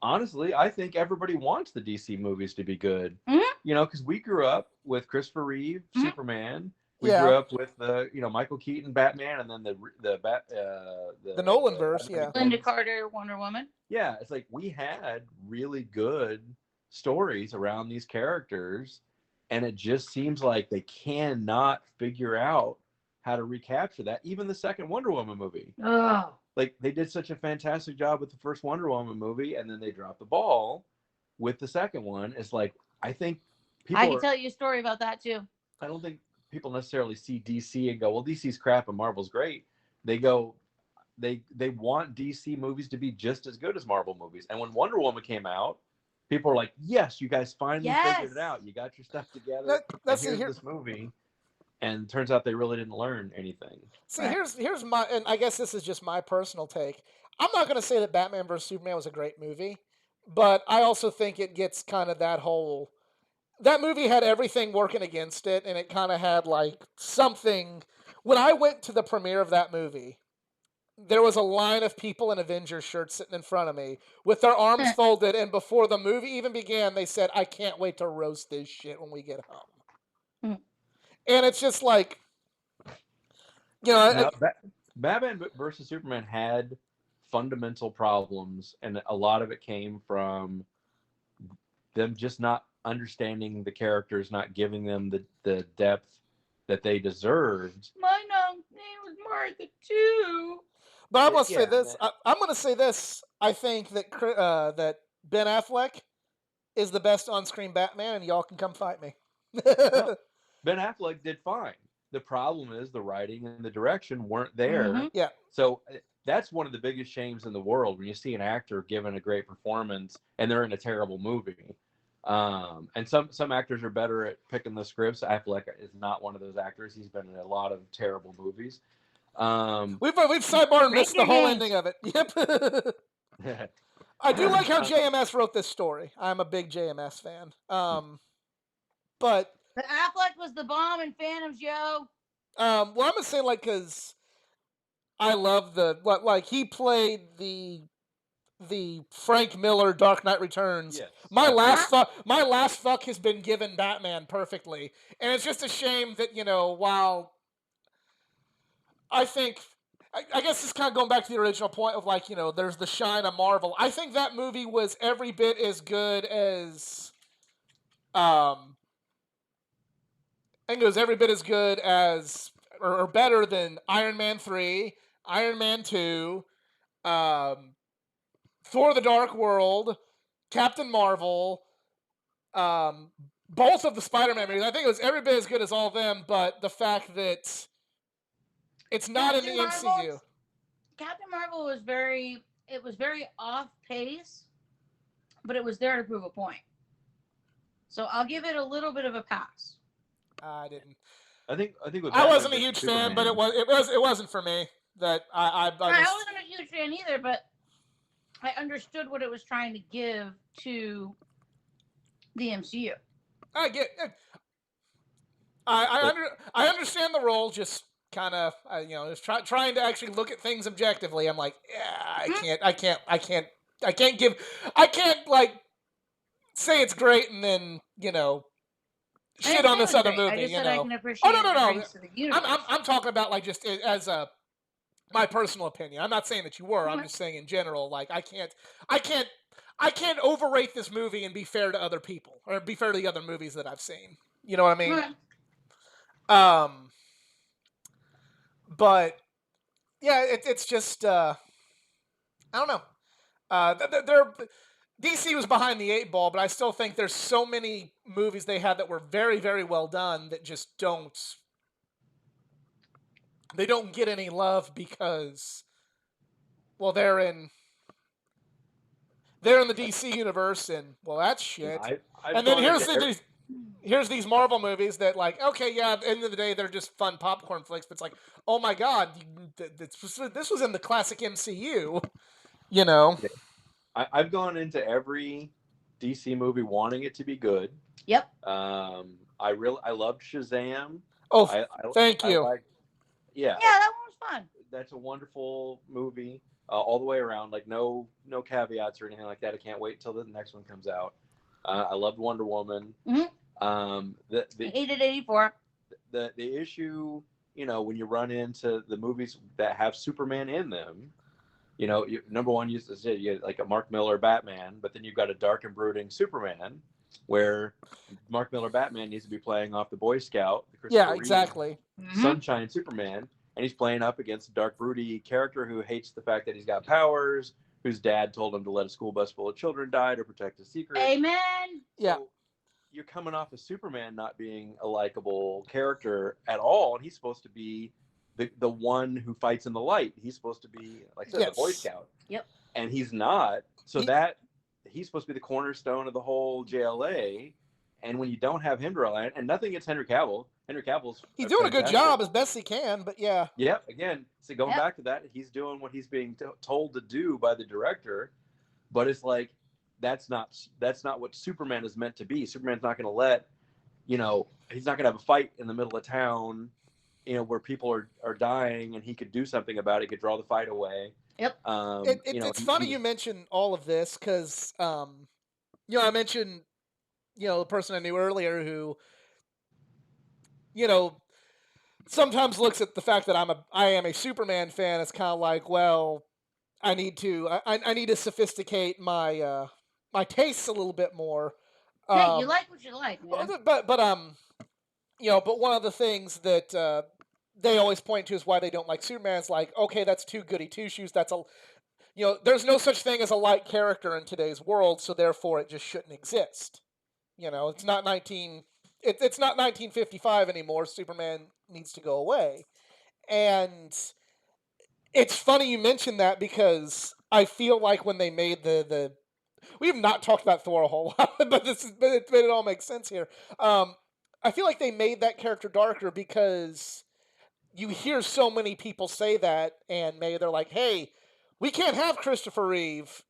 honestly, I think everybody wants the DC movies to be good. Mm-hmm. Because we grew up with Christopher Reeve, Mm-hmm. Superman. We grew up with Michael Keaton Batman, and then the Nolan verse, Linda Carter Wonder Woman. Yeah, it's like we had really good stories around these characters, and it just seems like they cannot figure out how to recapture that. Even the second Wonder Woman movie. Oh. Like, they did such a fantastic job with the first Wonder Woman movie, and then they dropped the ball with the second one. It's like, I think I can tell you a story about that too. I don't think people necessarily see DC and go, well, DC's crap and Marvel's great. They go, they want DC movies to be just as good as Marvel movies. And when Wonder Woman came out, people were like, yes, you guys finally figured it out. You got your stuff together. Here's this movie. And turns out they really didn't learn anything. See, here's my, and I guess this is just my personal take. I'm not going to say that Batman vs Superman was a great movie, but I also think it gets kind of that movie had everything working against it, and it kind of had like something. When I went to the premiere of that movie, there was a line of people in Avengers shirts sitting in front of me with their arms folded, and before the movie even began, they said, "I can't wait to roast this shit when we get home." And it's just like, you know, No, Batman versus Superman had fundamental problems, and a lot of it came from them just not understanding the characters, not giving them the depth that they deserved. My name was Martha too. but I'm gonna say Yeah, this. I'm gonna say this. I think that that Ben Affleck is the best on-screen Batman, and y'all can come fight me. no, Ben Affleck did fine. The problem is the writing and the direction weren't there. Mhm. Yeah. So that's one of the biggest shames in the world when you see an actor given a great performance and they're in a terrible movie. And some actors are better at picking the scripts. Affleck is not one of those actors. He's been in a lot of terrible movies. We've sidebar and missed the whole Geeking. ending of it. Yep. I do like how JMS wrote this story. I'm a big JMS fan. But But Affleck was the bomb in Phantoms, yo. well, I'm gonna say like because I love like he played the Frank Miller Dark Knight Returns. Yes. My last fuck has been given Batman perfectly, and it's just a shame that while I think. I guess it's kind of going back to the original point of like, there's the shine of Marvel. I think that movie was every bit as good as, I think it was every bit as good as, or better than Iron Man 3, Iron Man 2, Thor: The Dark World, Captain Marvel, both of the Spider-Man movies. I think it was every bit as good as all of them, but the fact that it's not in the MCU. Captain Marvel was very off pace, but it was there to prove a point. So I'll give it a little bit of a pass. I didn't. I think with I Batman wasn't a versus huge Superman, fan, but it wasn't for me. That I wasn't a huge fan either, but I understood what it was trying to give to the MCU. I get. I understand the role. Just kind of just trying to actually look at things objectively. I'm like, yeah, I can't like say it's great and then shit on this other movie. I just said I can Oh appreciate no. the grace of the universe. I'm talking about like just as a my personal opinion. I'm not saying that you were. I'm just saying in general. Like I can't overrate this movie and be fair to other people or be fair to the other movies that I've seen. You know what I mean? But yeah, it's just I don't know. DC was behind the 8 ball, but I still think there's so many movies they had that were very, very well done that just don't get any love because they're in the DC universe and that's shit. And then here's these Marvel movies that like, okay, yeah, at the end of the day they're just fun popcorn flicks, but it's like, oh my god, this was in the classic MCU, I've gone into every DC movie wanting it to be good. Yep. I loved Shazam. Oh, thank you. Yeah, that one was fun. That's a wonderful movie all the way around. Like no caveats or anything like that. I can't wait till the next one comes out. I loved Wonder Woman. Mm-hmm. I hated 84. The issue, when you run into the movies that have Superman in them, number one, you get like a Mark Miller Batman, but then you've got a dark and brooding Superman, where Mark Miller Batman needs to be playing off the Boy Scout, the exactly, Sunshine Superman, and he's playing up against a dark, broody character who hates the fact that he's got powers, whose dad told him to let a school bus full of children die to protect a secret. Amen. Yeah. So you're coming off of Superman not being a likable character at all, and he's supposed to be the one who fights in the light. He's supposed to be, like I said, the Boy Scout. Yep. And he's not. So he's supposed to be the cornerstone of the whole JLA. And when you don't have him to rely on, and nothing against Henry Cavill. Henry Cavill's he's doing a good job as best he can, but yeah. Yeah, again, so going back to that, he's doing what he's being told to do by the director. But it's like, that's not what Superman is meant to be. Superman's not going to let, he's not going to have a fight in the middle of town, where people are dying, and he could do something about it. He could draw the fight away. Yep. It's funny you mentioned all of this because, I mentioned, the person I knew earlier who you know, sometimes looks at the fact that I am a Superman fan. It's kind of like, well, I need to sophisticate my tastes a little bit more. Hey, you Um, like what you like, man. but one of the things that they always point to is why they don't like Superman is like, okay, that's too goody two shoes. That's a there's no such thing as a light character in today's world, so therefore it just shouldn't exist. It's not 1955 anymore. Superman needs to go away, and it's funny you mentioned that because I feel like when they made the we have not talked about Thor a whole lot, but it all makes sense here. Um, I feel like they made that character darker because you hear so many people say that, and maybe they're like, "Hey, we can't have Christopher Reeve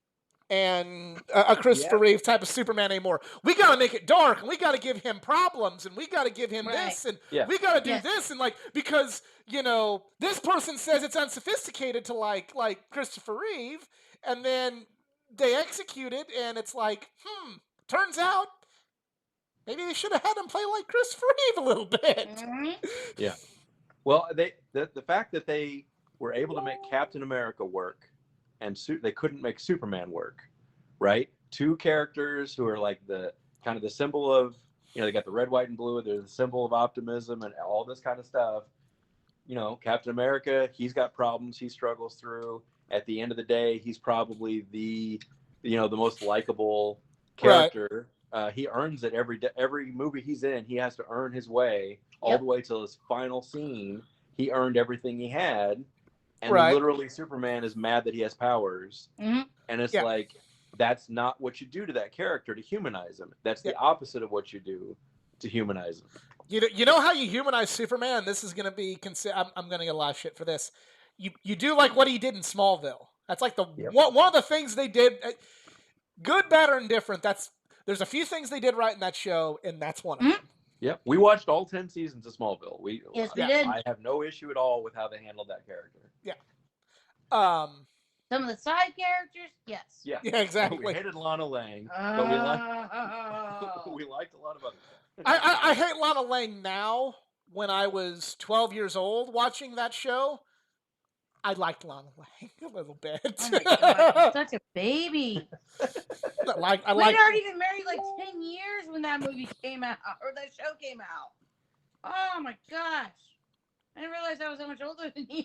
and a Christopher Yeah. Reeve type of Superman anymore. We got to make it dark, and we got to give him problems, and we got to give him Right. this, and Yeah. we got to do Yes. this, and like because this person says it's unsophisticated to like Christopher Reeve, and then they execute it, and it's like, turns out maybe they should have had him play like Christopher Reeve a little bit. Mhm. Yeah. Well, the fact that they were able to make Captain America work and they couldn't make Superman work, right? Two characters who are like the kind of the symbol of, they got the red, white, and blue. They're the symbol of optimism and all this kind of stuff. Captain America, he's got problems he struggles through. At the end of the day, he's probably the most likable Right. character. He earns it every movie he's in. He has to earn his way all Yep. the way till his final scene. He earned everything he had, and Right. literally Superman is mad that he has powers, Mhm. and it's Yeah. like that's not what you do to that character to humanize him. That's Yeah. the opposite of what you do to humanize him. You know how you humanize Superman? This is going to be I'm going to get a lot of shit for this. You do like what he did in Smallville. That's like Yep. one of the things they did. Good, bad, or indifferent. There's a few things they did right in that show, and that's one of Mhm. them. Yep, we watched all 10 seasons of Smallville. Yes, we Yeah. did. I have no issue at all with how they handled that character. Um, Some of the side characters, yes. Yeah, yeah, exactly. we hated Lana Lang, but we liked Oh. we liked a lot of other stuff. I hate Lana Lang now. When I was 12 years old watching that show, I liked Lana Lang a little bit. Oh my god, you're such a baby. I like We'd already been married like 10 years when that movie came out, or that show came out. Oh my gosh. I didn't realize I was so much older than you.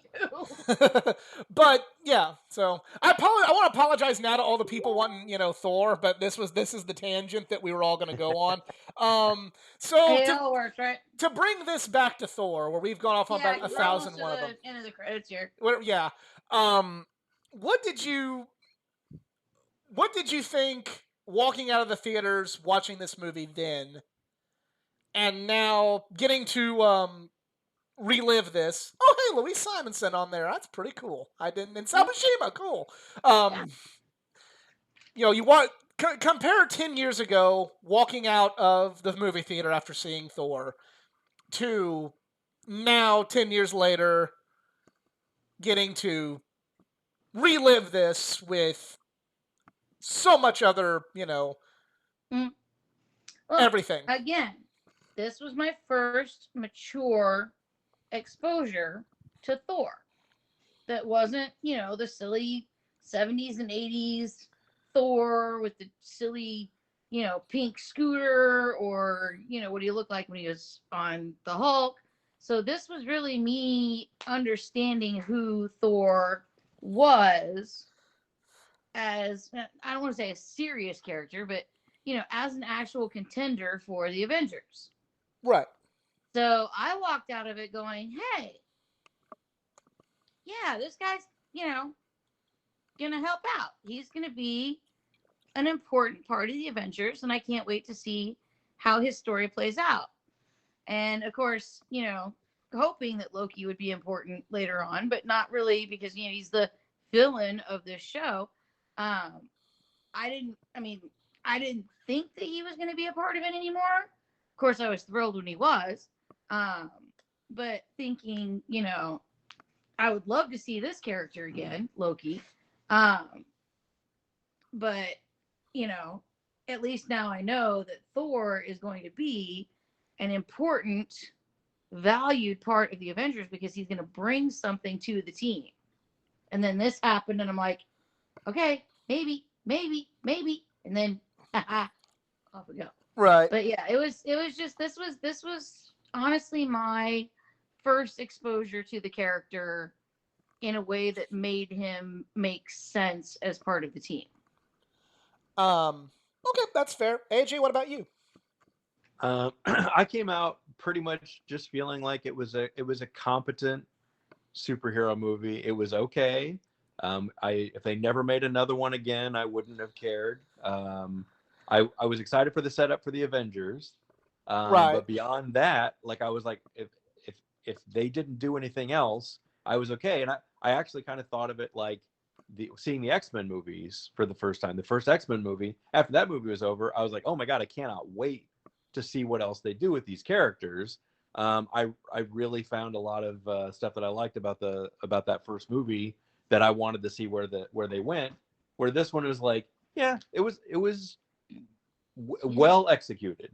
But yeah, so I want to apologize now to all the people wanting Thor, but this is the tangent that we were all going to go on. So It all works, right? to bring this back to Thor, where we've gone off on about Yeah, we're almost 1,000 to one of them. the end of the credits here. Yeah. What did you think walking out of the theaters watching this movie then, and now getting to relive this? Oh, hey, Louise Simonson on there. That's pretty cool. I didn't. And Sabushima, cool. You want compare 10 years ago walking out of the movie theater after seeing Thor to now 10 years later getting to relive this with so much other, Well, everything. Again, this was my first mature exposure to Thor. That wasn't, the silly 70s and 80s Thor with the silly, pink scooter, or, what do you look like when he was on the Hulk? So this was really me understanding who Thor was as, I don't want to say a serious character, but, as an actual contender for the Avengers. Right. So I walked out of it going, hey, yeah, this guy's, gonna help out. He's gonna be an important part of the Avengers, and I can't wait to see how his story plays out. And of course, hoping that Loki would be important later on, but not really, because he's the villain of this show. I didn't think that he was going to be a part of it anymore. Of course, I was thrilled when he was, but thinking, I would love to see this character again, Loki. But, at least now I know that Thor is going to be an important valued part of the Avengers because he's going to bring something to the team. And then this happened, and I'm like, okay, maybe, and then off we go. Right. But yeah, it was just this was honestly my first exposure to the character in a way that made him make sense as part of the team. Okay, that's fair. AJ, what about you? I came out pretty much just feeling like it was a competent superhero movie. It was okay. If they never made another one again, I wouldn't have cared. I was excited for the setup for the Avengers, Right. but beyond that, like I was like, if they didn't do anything else, I was okay. And I actually kind of thought of it like seeing the X-Men movies for the first time. The first X-Men movie, after that movie was over, I was like, oh my god, I cannot wait to see what else they do with these characters. I really found a lot of stuff that I liked about that first movie that I wanted to see where they went. Where this one was like, yeah, it was well executed.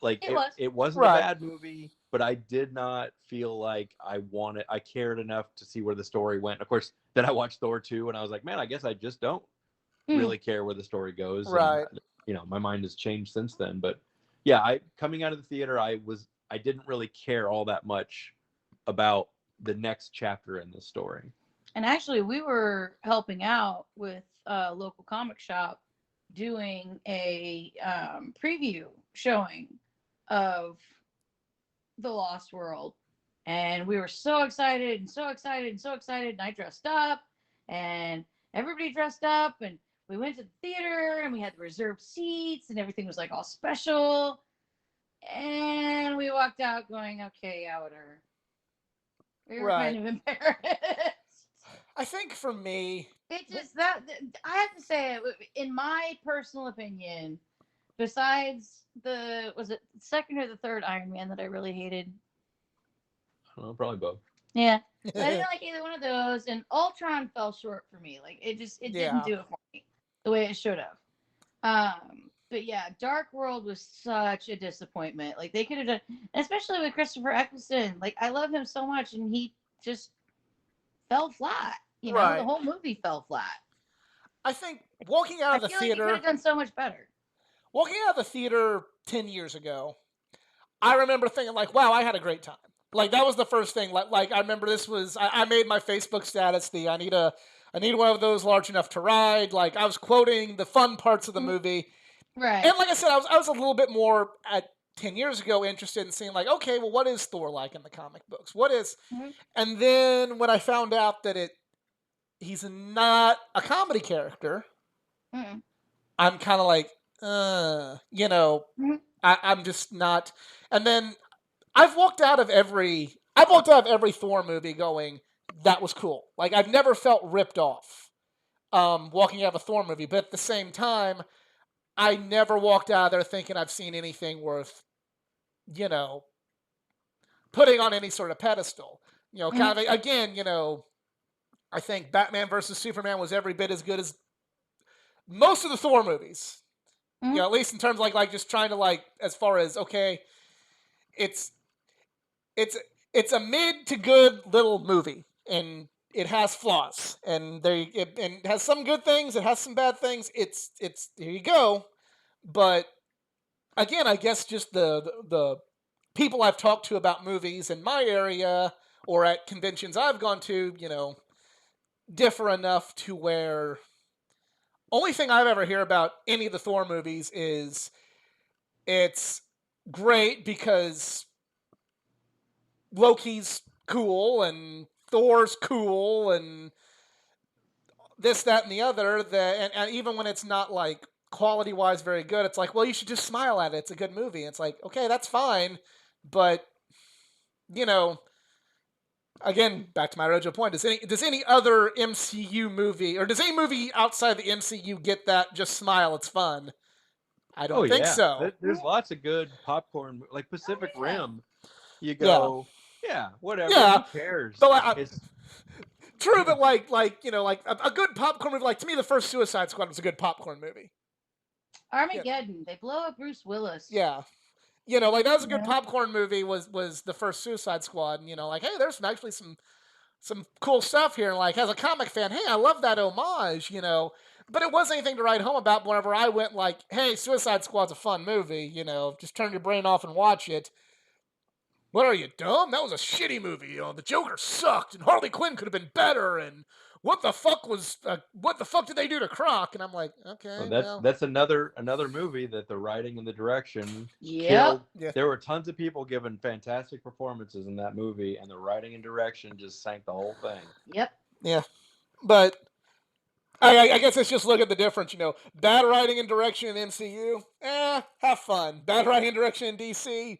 Like it wasn't Right. a bad movie, but I did not feel like I cared enough to see where the story went. Of course, then I watched Thor 2 and I was like, man, I guess I just don't really care where the story goes. Right. And, my mind has changed since then. But yeah, coming out of the theater, I didn't really care all that much about the next chapter in the story. And actually, we were helping out with a local comic shop doing a preview showing of The Lost World. And we were so excited and so excited and so excited. And I dressed up and everybody dressed up. And we went to the theater and we had the reserved seats and everything was like all special. And we walked out going, okay, yeah, whatever. We were kind of embarrassed. I think for me, it just that I have to say, in my personal opinion, besides was it second or the third Iron Man that I really hated? I don't know, probably both. Yeah, I didn't like either one of those, and Ultron fell short for me. Like it didn't do it for me the way it should have. But yeah, Dark World was such a disappointment. Like they could have done, especially with Christopher Eccleston. Like I love him so much, and he just fell flat. The whole movie fell flat. I think walking out of the theater, like he could have done so much better. Walking out of the theater 10 years ago, I remember thinking like, wow, I had a great time. Like that was the first thing. Like I remember this was I made my Facebook status I need one of those large enough to ride. Like I was quoting the fun parts of the movie. Right. And like I said, I was a little bit more at 10 years ago interested in seeing like, okay, well, what is Thor like in the comic books? What is And then when I found out that he's not a comedy character, I'm kind of like, I'm just not. And then I've walked out of every Thor movie going, that was cool. Like I've never felt ripped off walking out of a Thor movie, but at the same time, I never walked out of there thinking I've seen anything worth, putting on any sort of pedestal. Kind of again, I think Batman versus Superman was every bit as good as most of the Thor movies. At least in terms of like just trying to as far as okay, it's a mid to good little movie, and it has flaws, and it has some good things, it has some bad things. It's here you go, but again, I guess just the people I've talked to about movies in my area or at conventions I've gone to, differ enough to where only thing I've ever hear about any of the Thor movies is it's great because Loki's cool and Thor's cool and this, that, and the other. And even when it's not like quality-wise very good, it's like, well, you should just smile at it. It's a good movie. It's like, okay, that's fine, but again, back to my original point. Does any other MCU movie, or does any movie outside the MCU get that just smile, it's fun? I don't think so. There's lots of good popcorn, like Pacific Rim. You go, whatever. Who cares? But true, but like a good popcorn movie. Like to me, the first Suicide Squad was a good popcorn movie. Armageddon. They blow up Bruce Willis. Yeah. Like that was a good Yeah. popcorn movie. Was the first Suicide Squad? And like, hey, there's actually some cool stuff here. And like, as a comic fan, hey, I love that homage. But it wasn't anything to write home about. Whenever I went like, hey, Suicide Squad's a fun movie. Just turn your brain off and watch it. What are you, dumb? That was a shitty movie. The Joker sucked, and Harley Quinn could have been better. And what the fuck did they do to Croc? And I'm like, Well, okay, that's well, that's another movie that the writing and the direction Yep. killed. Yeah. There were tons of people giving fantastic performances in that movie, and the writing and direction just sank the whole thing. Yep. yeah. But I guess let's just look at the difference. Bad writing and direction in MCU, have fun. Bad writing and direction in DC,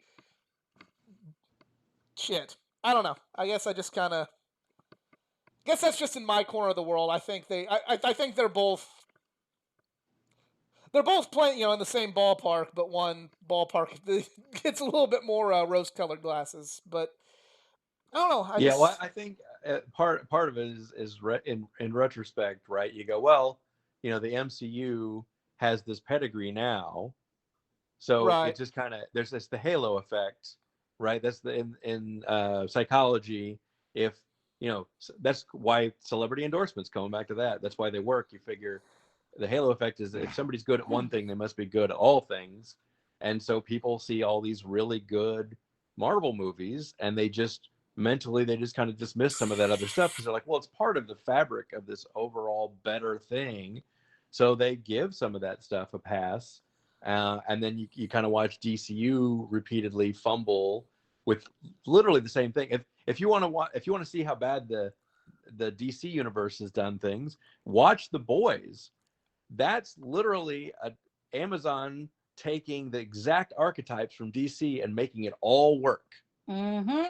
shit. I don't know. I guess I just kind of. Guess that's just in my corner of the world. I think I think they're both. They're both playing, in the same ballpark, but one ballpark gets a little bit more rose-colored glasses. But I don't know. Well, I think part of it in retrospect, right? You go, well, the MCU has this pedigree now, so Right. it just kind of there's this the halo effect, right? That's in psychology. If that's why celebrity endorsements, coming back to that, that's why they work. You figure the halo effect is if somebody's good at one thing, they must be good at all things, and so people see all these really good Marvel movies, and they just mentally they just kind of dismiss some of that other stuff because they're like, well, it's part of the fabric of this overall better thing, so they give some of that stuff a pass. And then you kind of watch DCU repeatedly fumble with literally the same thing. If you want to see how bad the DC universe has done things, watch The Boys. That's literally Amazon taking the exact archetypes from DC and making it all work. Mm-hmm.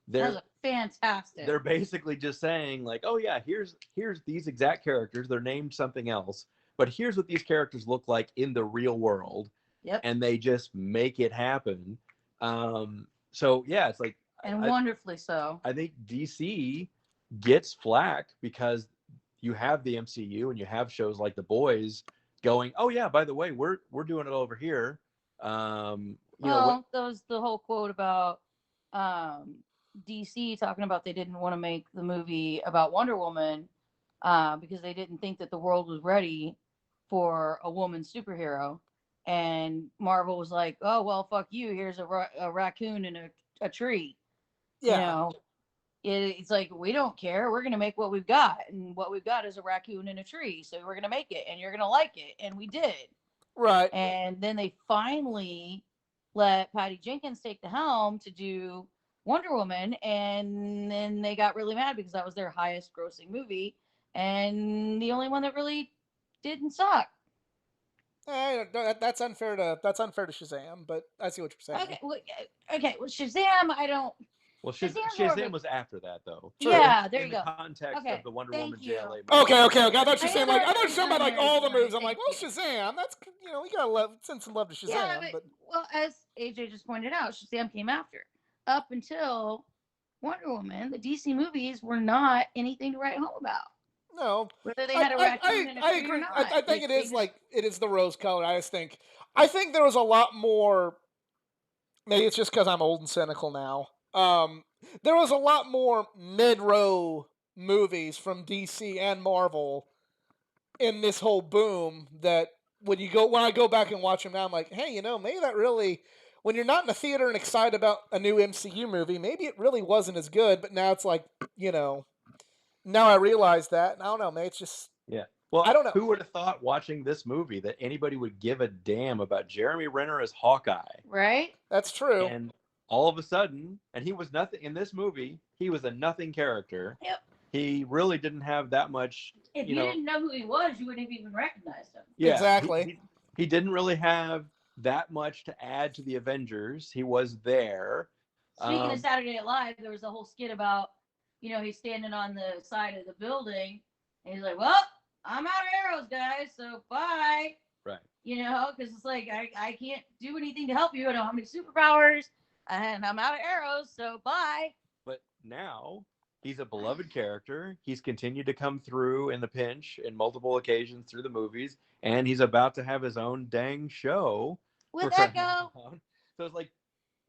That was fantastic. They're basically just saying like, oh yeah, here's these exact characters. They're named something else, but here's what these characters look like in the real world. Yep. And they just make it happen. So yeah, it's like, and wonderfully so. I think DC gets flack because you have the MCU and you have shows like The Boys going, oh yeah, by the way, we're doing it over here. That was the whole quote about DC talking about they didn't want to make the movie about Wonder Woman because they didn't think that the world was ready for a woman superhero. And Marvel was like, oh, well, fuck you. Here's a raccoon in a tree. Yeah. It's like, we don't care. We're going to make what we've got. And what we've got is a raccoon in a tree. So we're going to make it and you're going to like it. And we did. Right. And then they finally let Patty Jenkins take the helm to do Wonder Woman. And then they got really mad because that was their highest grossing movie. And the only one that really didn't suck. That's unfair to Shazam, but I see what you're saying. Okay. Well, Shazam, I don't. Well, Shazam was after that, though. True. Yeah, there you go. In the context of the Wonder Woman JLA movie. Okay. I thought you were saying I thought you were talking about like all the movies. I'm like, well, Shazam. That's you gotta send some love to Shazam. Yeah, but well, as AJ just pointed out, Shazam came after. Up until Wonder Woman, the DC movies were not anything to write home about. No, whether they had a raccoon in a tree or not. I think it is the rose color. I think there was a lot more. Maybe it's just because I'm old and cynical now. There was a lot more mid-row movies from DC and Marvel in this whole boom that when I go back and watch them now, I'm like, hey, maybe that really, when you're not in the theater and excited about a new MCU movie, maybe it really wasn't as good. But now it's like, now I realize that. And I don't know, maybe it's just. Yeah. Well, I don't know. Who would have thought watching this movie that anybody would give a damn about Jeremy Renner as Hawkeye? Right. That's true. And all of a sudden, and he was nothing in this movie. He was a nothing character. Yep. He really didn't have that much. If you didn't know who he was, you wouldn't have even recognized him. Yeah, exactly. He didn't really have that much to add to the Avengers. He was there. Speaking of Saturday Night Live, there was a whole skit about, he's standing on the side of the building, and he's like, well, I'm out of arrows, guys, so bye. Right. Because it's like, I can't do anything to help you. I don't have any superpowers, and I'm out of arrows, so bye. But now he's a beloved character. He's continued to come through in the pinch in multiple occasions through the movies, and he's about to have his own dang show. With Echo. So it's like,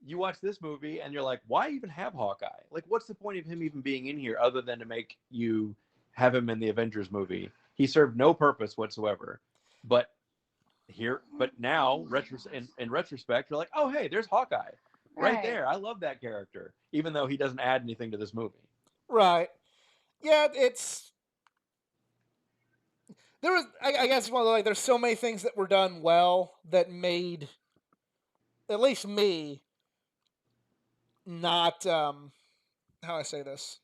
you watch this movie and you're like, why even have Hawkeye? Like, what's the point of him even being in here other than to make you have him in the Avengers movie? He served no purpose whatsoever. But now, in retrospect, you're like, oh, hey, there's Hawkeye right there. I love that character, even though he doesn't add anything to this movie. Right. Yeah, there was, I guess, like, there's so many things that were done well that made, at least me, not, how do I say this?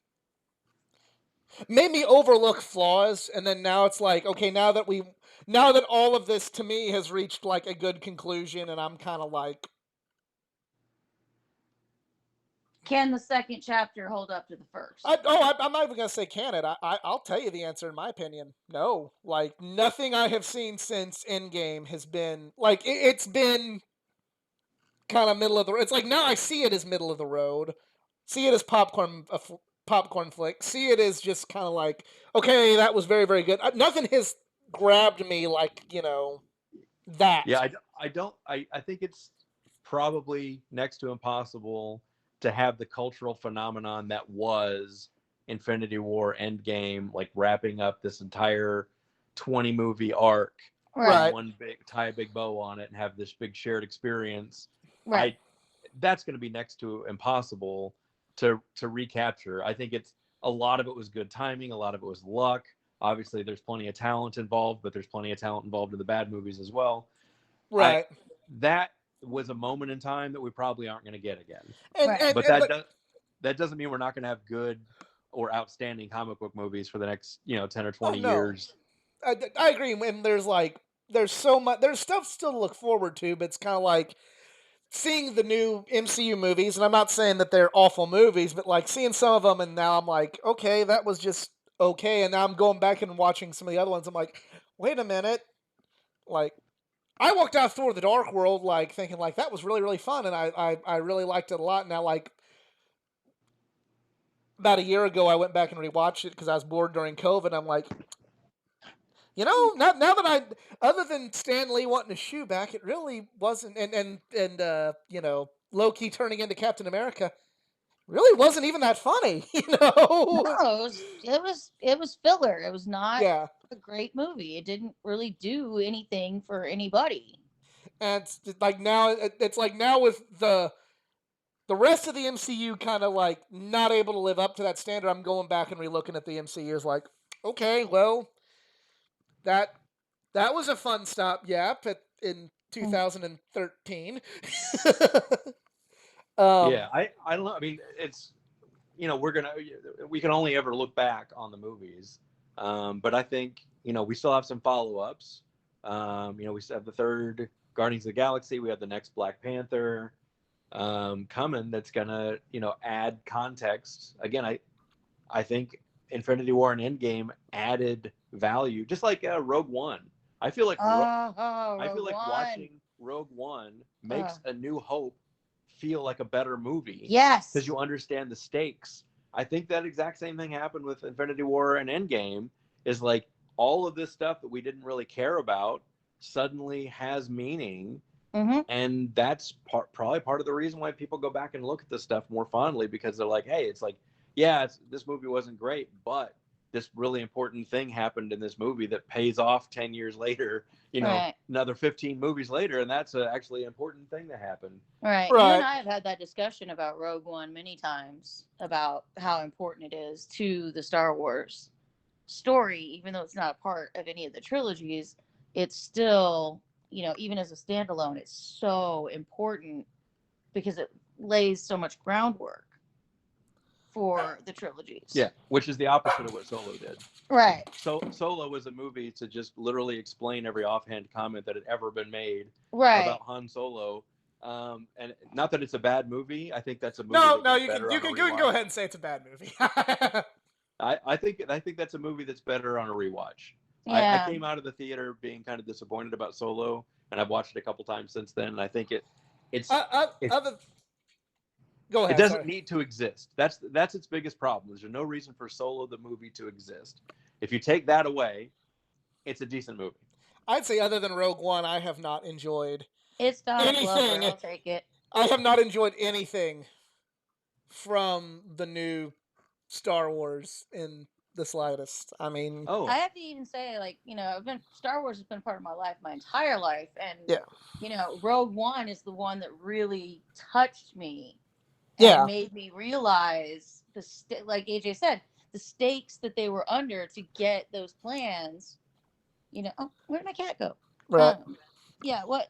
Made me overlook flaws, and then now it's like, okay, now that all of this to me has reached like a good conclusion, and I'm kind of like, Can the second chapter hold up to the first? I'm not even gonna say can it. I'll tell you the answer in my opinion. No, like nothing I have seen since Endgame has been like it's been kind of middle of the. It's like now I see it as middle of the road, see it as popcorn flick, see it as just kind of like, okay, that was very very good. Nothing has grabbed me like that. Yeah, I think it's probably next to impossible to have the cultural phenomenon that was Infinity War Endgame, like wrapping up this entire 20 movie arc, Right. one tie a big bow on it and have this big shared experience. Right. That's going to be next to impossible to recapture. I think a lot of it was good timing, a lot of it was luck. Obviously, there's plenty of talent involved, but there's plenty of talent involved in the bad movies as well. Right. That was a moment in time that we probably aren't going to get again. But that doesn't mean we're not going to have good or outstanding comic book movies for the next 10 or 20 years. I agree. And there's so much, there's stuff still to look forward to, but it's kind of like seeing the new MCU movies, and I'm not saying that they're awful movies, but like seeing some of them, and now I'm like, okay, that was just okay, and now I'm going back and watching some of the other ones. I'm like, wait a minute, like I walked out Thor: The Dark World like thinking like that was really really fun, and I really liked it a lot. Now like about a year ago, I went back and rewatched it because I was bored during COVID. I'm like, now that other than Stan Lee wanting his shoe back, it really wasn't, and Loki turning into Captain America really wasn't even that funny, No, it was filler. It was not Yeah. a great movie. It didn't really do anything for anybody. And it's like now with the rest of the MCU kind of like not able to live up to that standard, I'm going back and relooking at the MCU as like, okay, well, that was a fun stop yap in 2013. Yeah, I don't know. I mean, it's we can only ever look back on the movies, but I think we still have some follow-ups. We still have the third Guardians of the Galaxy. We have the next Black Panther coming. That's gonna add context. Again, I think Infinity War and Endgame added value, just like Rogue One. I feel like watching Rogue One makes A New Hope feel like a better movie. Yes. Because you understand the stakes. I think that exact same thing happened with Infinity War and Endgame, is like all of this stuff that we didn't really care about suddenly has meaning. Mm-hmm. And that's probably part of the reason why people go back and look at this stuff more fondly, because they're like, hey, it's like, yeah, this movie wasn't great, but this really important thing happened in this movie that pays off 10 years later, Right. another 15 movies later, and that's actually an important thing to happen. Right. You and I have had that discussion about Rogue One many times, about how important it is to the Star Wars story, even though it's not a part of any of the trilogies. It's still, even as a standalone, it's so important because it lays so much groundwork for the trilogies. Yeah, which is the opposite of what Solo did. Right. So Solo was a movie to just literally explain every offhand comment that had ever been made about Han Solo. And not that it's a bad movie. I think that's a movie. No, you can go ahead and say it's a bad movie. I think that's a movie that's better on a rewatch. Yeah. I came out of the theater being kind of disappointed about Solo, and I've watched it a couple times since then. And I think it's Go ahead. It doesn't need to exist. That's its biggest problem. There's no reason for Solo the movie to exist. If you take that away, it's a decent movie. I'd say other than Rogue One, I have not enjoyed it's Donald anything. Glover, I'll take it. I have not enjoyed anything from the new Star Wars in the slightest. I mean, I Oh, have to even say, like, I've been Star Wars has been part of my life my entire life, and yeah, Rogue One is the one that really touched me and yeah, made me realize like AJ said, the stakes that they were under to get those plans. Oh, where did my cat go? right, Um, yeah, what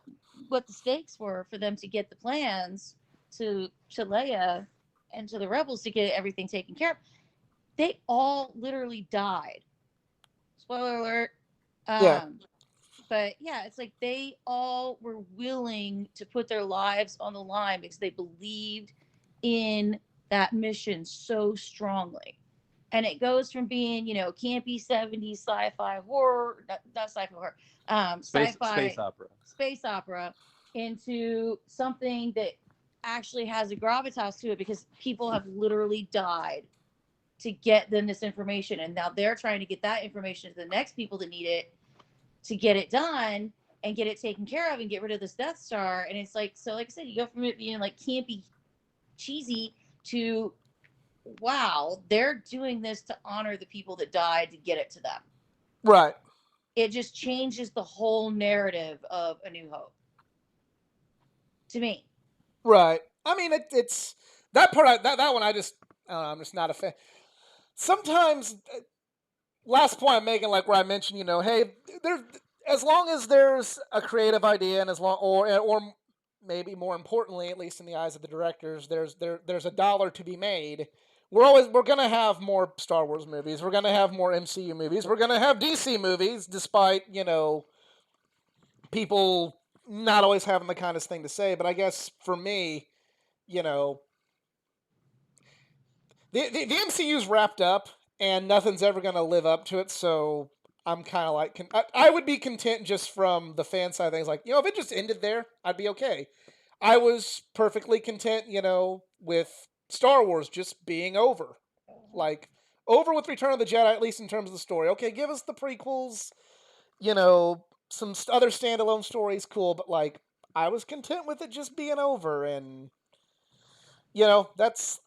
the stakes were for them to get the plans to Leia and to the rebels to get everything taken care of. They all literally died. Spoiler alert. yeah, Um, but yeah, it's like they all were willing to put their lives on the line because they believed in that mission so strongly. And it goes from being, campy 70s sci-fi horror, not sci-fi horror, space sci-fi opera. space opera into something that actually has a gravitas to it because people have literally died to get them this information. And now they're trying to get that information to the next people that need it to get it done and get it taken care of and get rid of this Death Star. And it's like, so like I said, you go from it being like campy, cheesy to wow, they're doing this to honor the people that died to get it to them. right, It just changes the whole narrative of A New Hope to me. right. I mean, it's that part. That one, I don't know, I'm just not a fan. Sometimes, last point I'm making, like where I mentioned, hey, there, as long as there's a creative idea, and as long, or maybe more importantly, at least in the eyes of the directors, there's a dollar to be made. We're gonna have more Star Wars movies. We're gonna have more MCU movies. We're gonna have DC movies, despite people not always having the kindest thing to say. But I guess for me, you know, the MCU's wrapped up, and nothing's ever gonna live up to it. So I'm kind of like, I would be content just from the fan side of things. Like, if it just ended there, I'd be okay. I was perfectly content, with Star Wars just being over. Like, over with Return of the Jedi, at least in terms of the story. Okay, give us the prequels, some other standalone stories, cool, but like, I was content with it just being over, and that's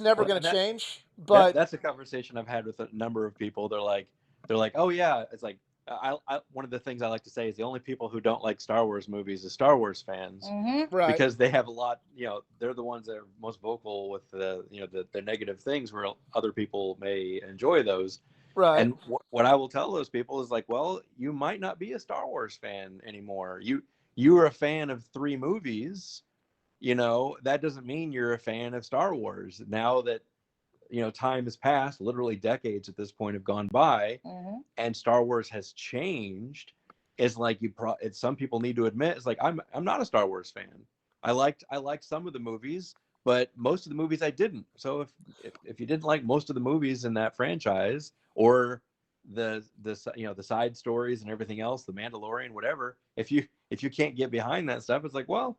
never Well, going and to that change. that But that's a conversation I've had with a number of people. They're like, oh yeah, it's like one of the things I like to say is the only people who don't like Star Wars movies is Star Wars fans Mm-hmm. right, because they have a lot. They're the ones that are most vocal with the negative things where other people may enjoy those. right, And what I will tell those people is like, well, you might not be a Star Wars fan anymore. You are a fan of three movies. That doesn't mean you're a fan of Star Wars. Now that time has passed, literally decades at this point have gone by, Mm-hmm. and Star Wars has changed. It's like it's some people need to admit it's like I'm not a Star Wars fan. I liked some of the movies, but most of the movies I didn't. So if you didn't like most of the movies in that franchise, or the side stories and everything else, the Mandalorian, whatever, if you can't get behind that stuff, it's like, well,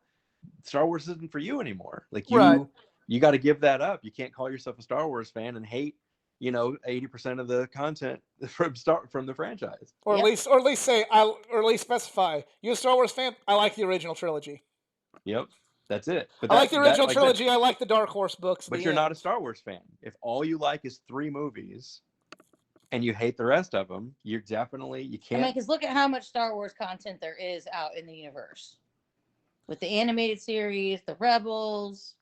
Star Wars isn't for you anymore. Like right. you got to give that up. You can't call yourself a Star Wars fan and hate 80% of the content from the franchise. Or at Yep. least, say, or at least specify. You a Star Wars fan? I like the original trilogy. Yep, that's it. But I like the that original like I said, trilogy. I like the Dark Horse books. but The you're not a end. Star Wars fan. If all you like is three movies and you hate the rest of them, you I mean, can't. because look at how much Star Wars content there is out in the universe with the animated series, the Rebels,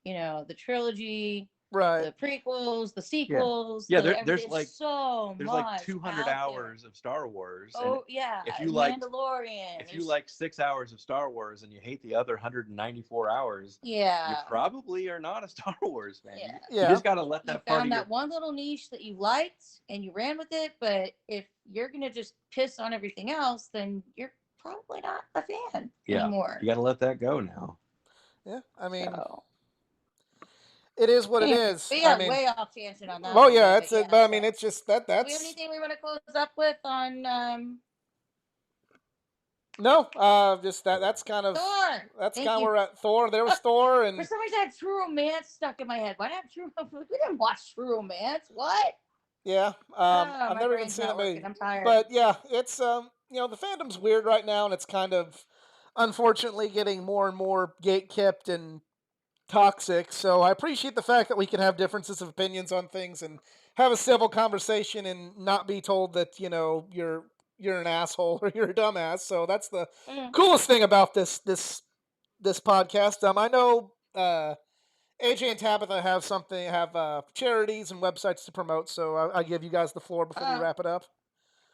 the trilogy, Right. the prequels, the Yeah, sequels, yeah. the everything. There's It's so there's like much 200 out there. hours of Star Wars, and Oh yeah, if you liked Mandalorian. if you like 6 hours of Star Wars and you hate the other 194 hours, you Yeah, probably are not a Star Wars fan. yeah. You Yeah. just got to let You that part found of your. that one little niche that you liked and you ran with it. But if you're gonna just piss on everything else, then you're probably not a fan Yeah, anymore. you got to let that go now. Yeah. I mean, So it is what it anyway, is. we I got mean, way off tangent on that well, one, yeah, but that's it. yeah. But I So mean, it's just that. do we have That's anything we want to close up with on no. Just that's kind of Thor? that's Thank kind of you. where we're at. Thor. There was Thor, For and some reason, I had True Romance stuck in my head. Why did I have True? We didn't watch True Romance. What? yeah. Oh, I've my never even brain's seen not that working. movie, I'm tired. but yeah, it's the fandom's weird right now, and it's kind of unfortunately getting more and more gate-kept and toxic. So I appreciate the fact that we can have differences of opinions on things and have a civil conversation and not be told that you're an asshole or you're a dumbass. So that's the Mm. coolest thing about this podcast. I know AJ and Tabitha have charities and websites to promote. So I give you guys the floor before we Uh, wrap it up.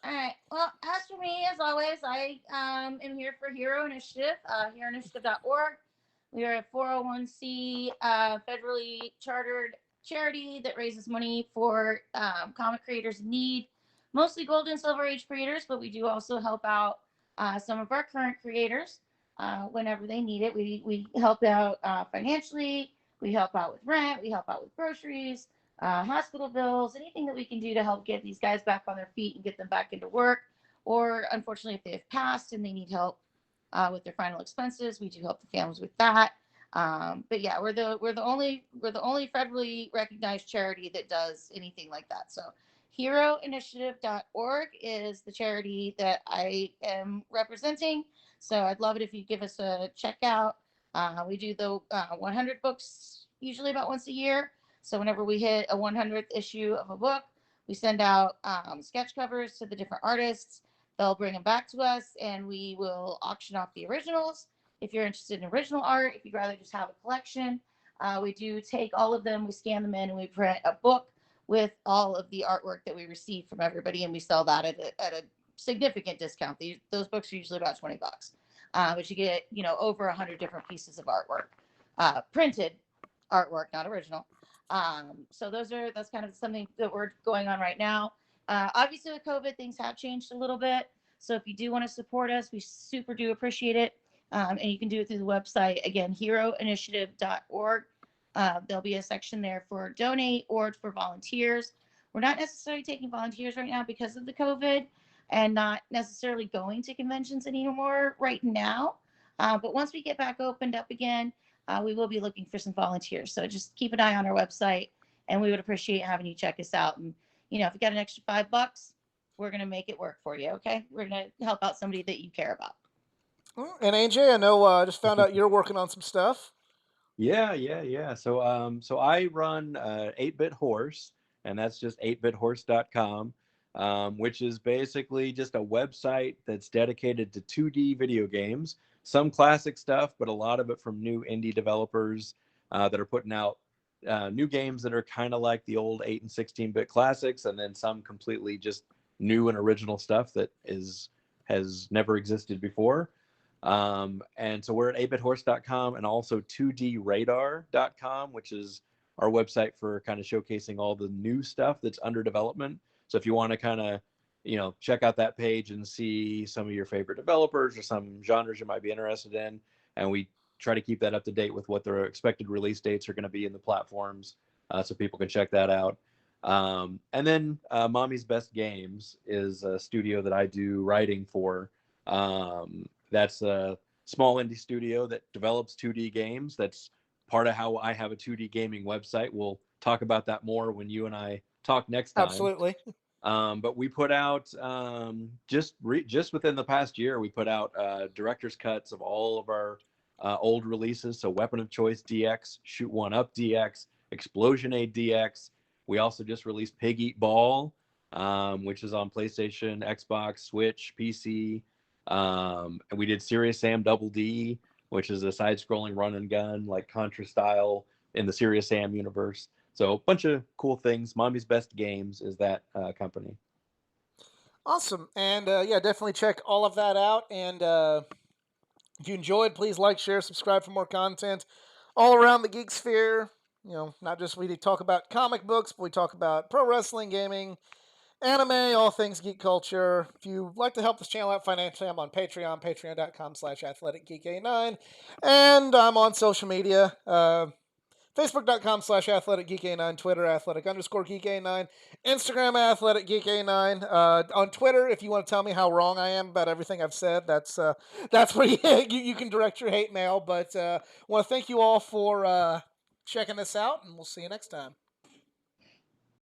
all right. Well, as for me, as always, I am here for Hero Initiative, heroinitiative.org. We are a 401c federally chartered charity that raises money for comic creators in need, mostly Gold and Silver Age creators, but we do also help out some of our current creators whenever they need it. We help out financially, we help out with rent, we help out with groceries, hospital bills, anything that we can do to help get these guys back on their feet and get them back into work. Or unfortunately, if they've passed and they need help with their final expenses, we do help the families with that. But yeah, we're the only federally recognized charity that does anything like that. So heroinitiative.org is the charity that I am representing. So I'd love it if you give us a check out. We do the 100 books usually about once a year. So whenever we hit a 100th issue of a book, we send out sketch covers to the different artists. They'll bring them back to us, and we will auction off the originals. If you're interested in original art, if you'd rather just have a collection, we do take all of them, we scan them in, and we print a book with all of the artwork that we receive from everybody, and we sell that at a significant discount. Those books are usually about $20, but you get over 100 different pieces of artwork, printed artwork, not original. So that's kind of something that we're going on right now. Obviously, with COVID, things have changed a little bit. So if you do want to support us, we super do appreciate it. And you can do it through the website again, heroinitiative.org. There'll be a section there for donate or for volunteers. We're not necessarily taking volunteers right now because of the COVID and not necessarily going to conventions anymore right now. But once we get back opened up again, we will be looking for some volunteers. So just keep an eye on our website, and we would appreciate having you check us out. And if you got an extra $5, we're gonna make it work for you. Okay, we're gonna help out somebody that you care about. And AJ, I know I just found out you're working on some stuff. Yeah. So I run 8-Bit Horse, and that's just 8bithorse.com, which is basically just a website that's dedicated to 2D video games. Some classic stuff, but a lot of it from new indie developers that are putting out new games that are kind of like the old 8 and 16-bit classics, and then some completely just new and original stuff that has never existed before. And so we're at 8bithorse.com and also 2dradar.com, which is our website for kind of showcasing all the new stuff that's under development. So if you want to kind of, check out that page and see some of your favorite developers or some genres you might be interested in, and we try to keep that up to date with what their expected release dates are going to be in the platforms, so people can check that out. And then Mommy's Best Games is a studio that I do writing for. That's a small indie studio that develops 2D games. That's part of how I have a 2D gaming website. We'll talk about that more when you and I talk next time. Absolutely. But we put out just within the past year, we put out director's cuts of all of our old releases. So Weapon of Choice DX, Shoot One Up DX, Explosion Aid DX. We also just released Pig Eat Ball, which is on PlayStation, Xbox, Switch, PC. And we did Serious Sam Double D, which is a side-scrolling run and gun, like Contra style in the Serious Sam universe. So a bunch of cool things. Mommy's Best Games is that company. Awesome. And yeah, definitely check all of that out. And if you enjoyed, please like, share, subscribe for more content all around the geek sphere. Not just we talk about comic books, but we talk about pro wrestling, gaming, anime, all things geek culture. If you'd like to help this channel out financially, I'm on Patreon, patreon.com/athleticgeeka9. And I'm on social media, Facebook.com/athleticgeeka9, Twitter, athletic_geeka9, Instagram, athleticgeeka9. On Twitter, if you want to tell me how wrong I am about everything I've said, that's where you can direct your hate mail. But I want to thank you all for checking this out, and we'll see you next time.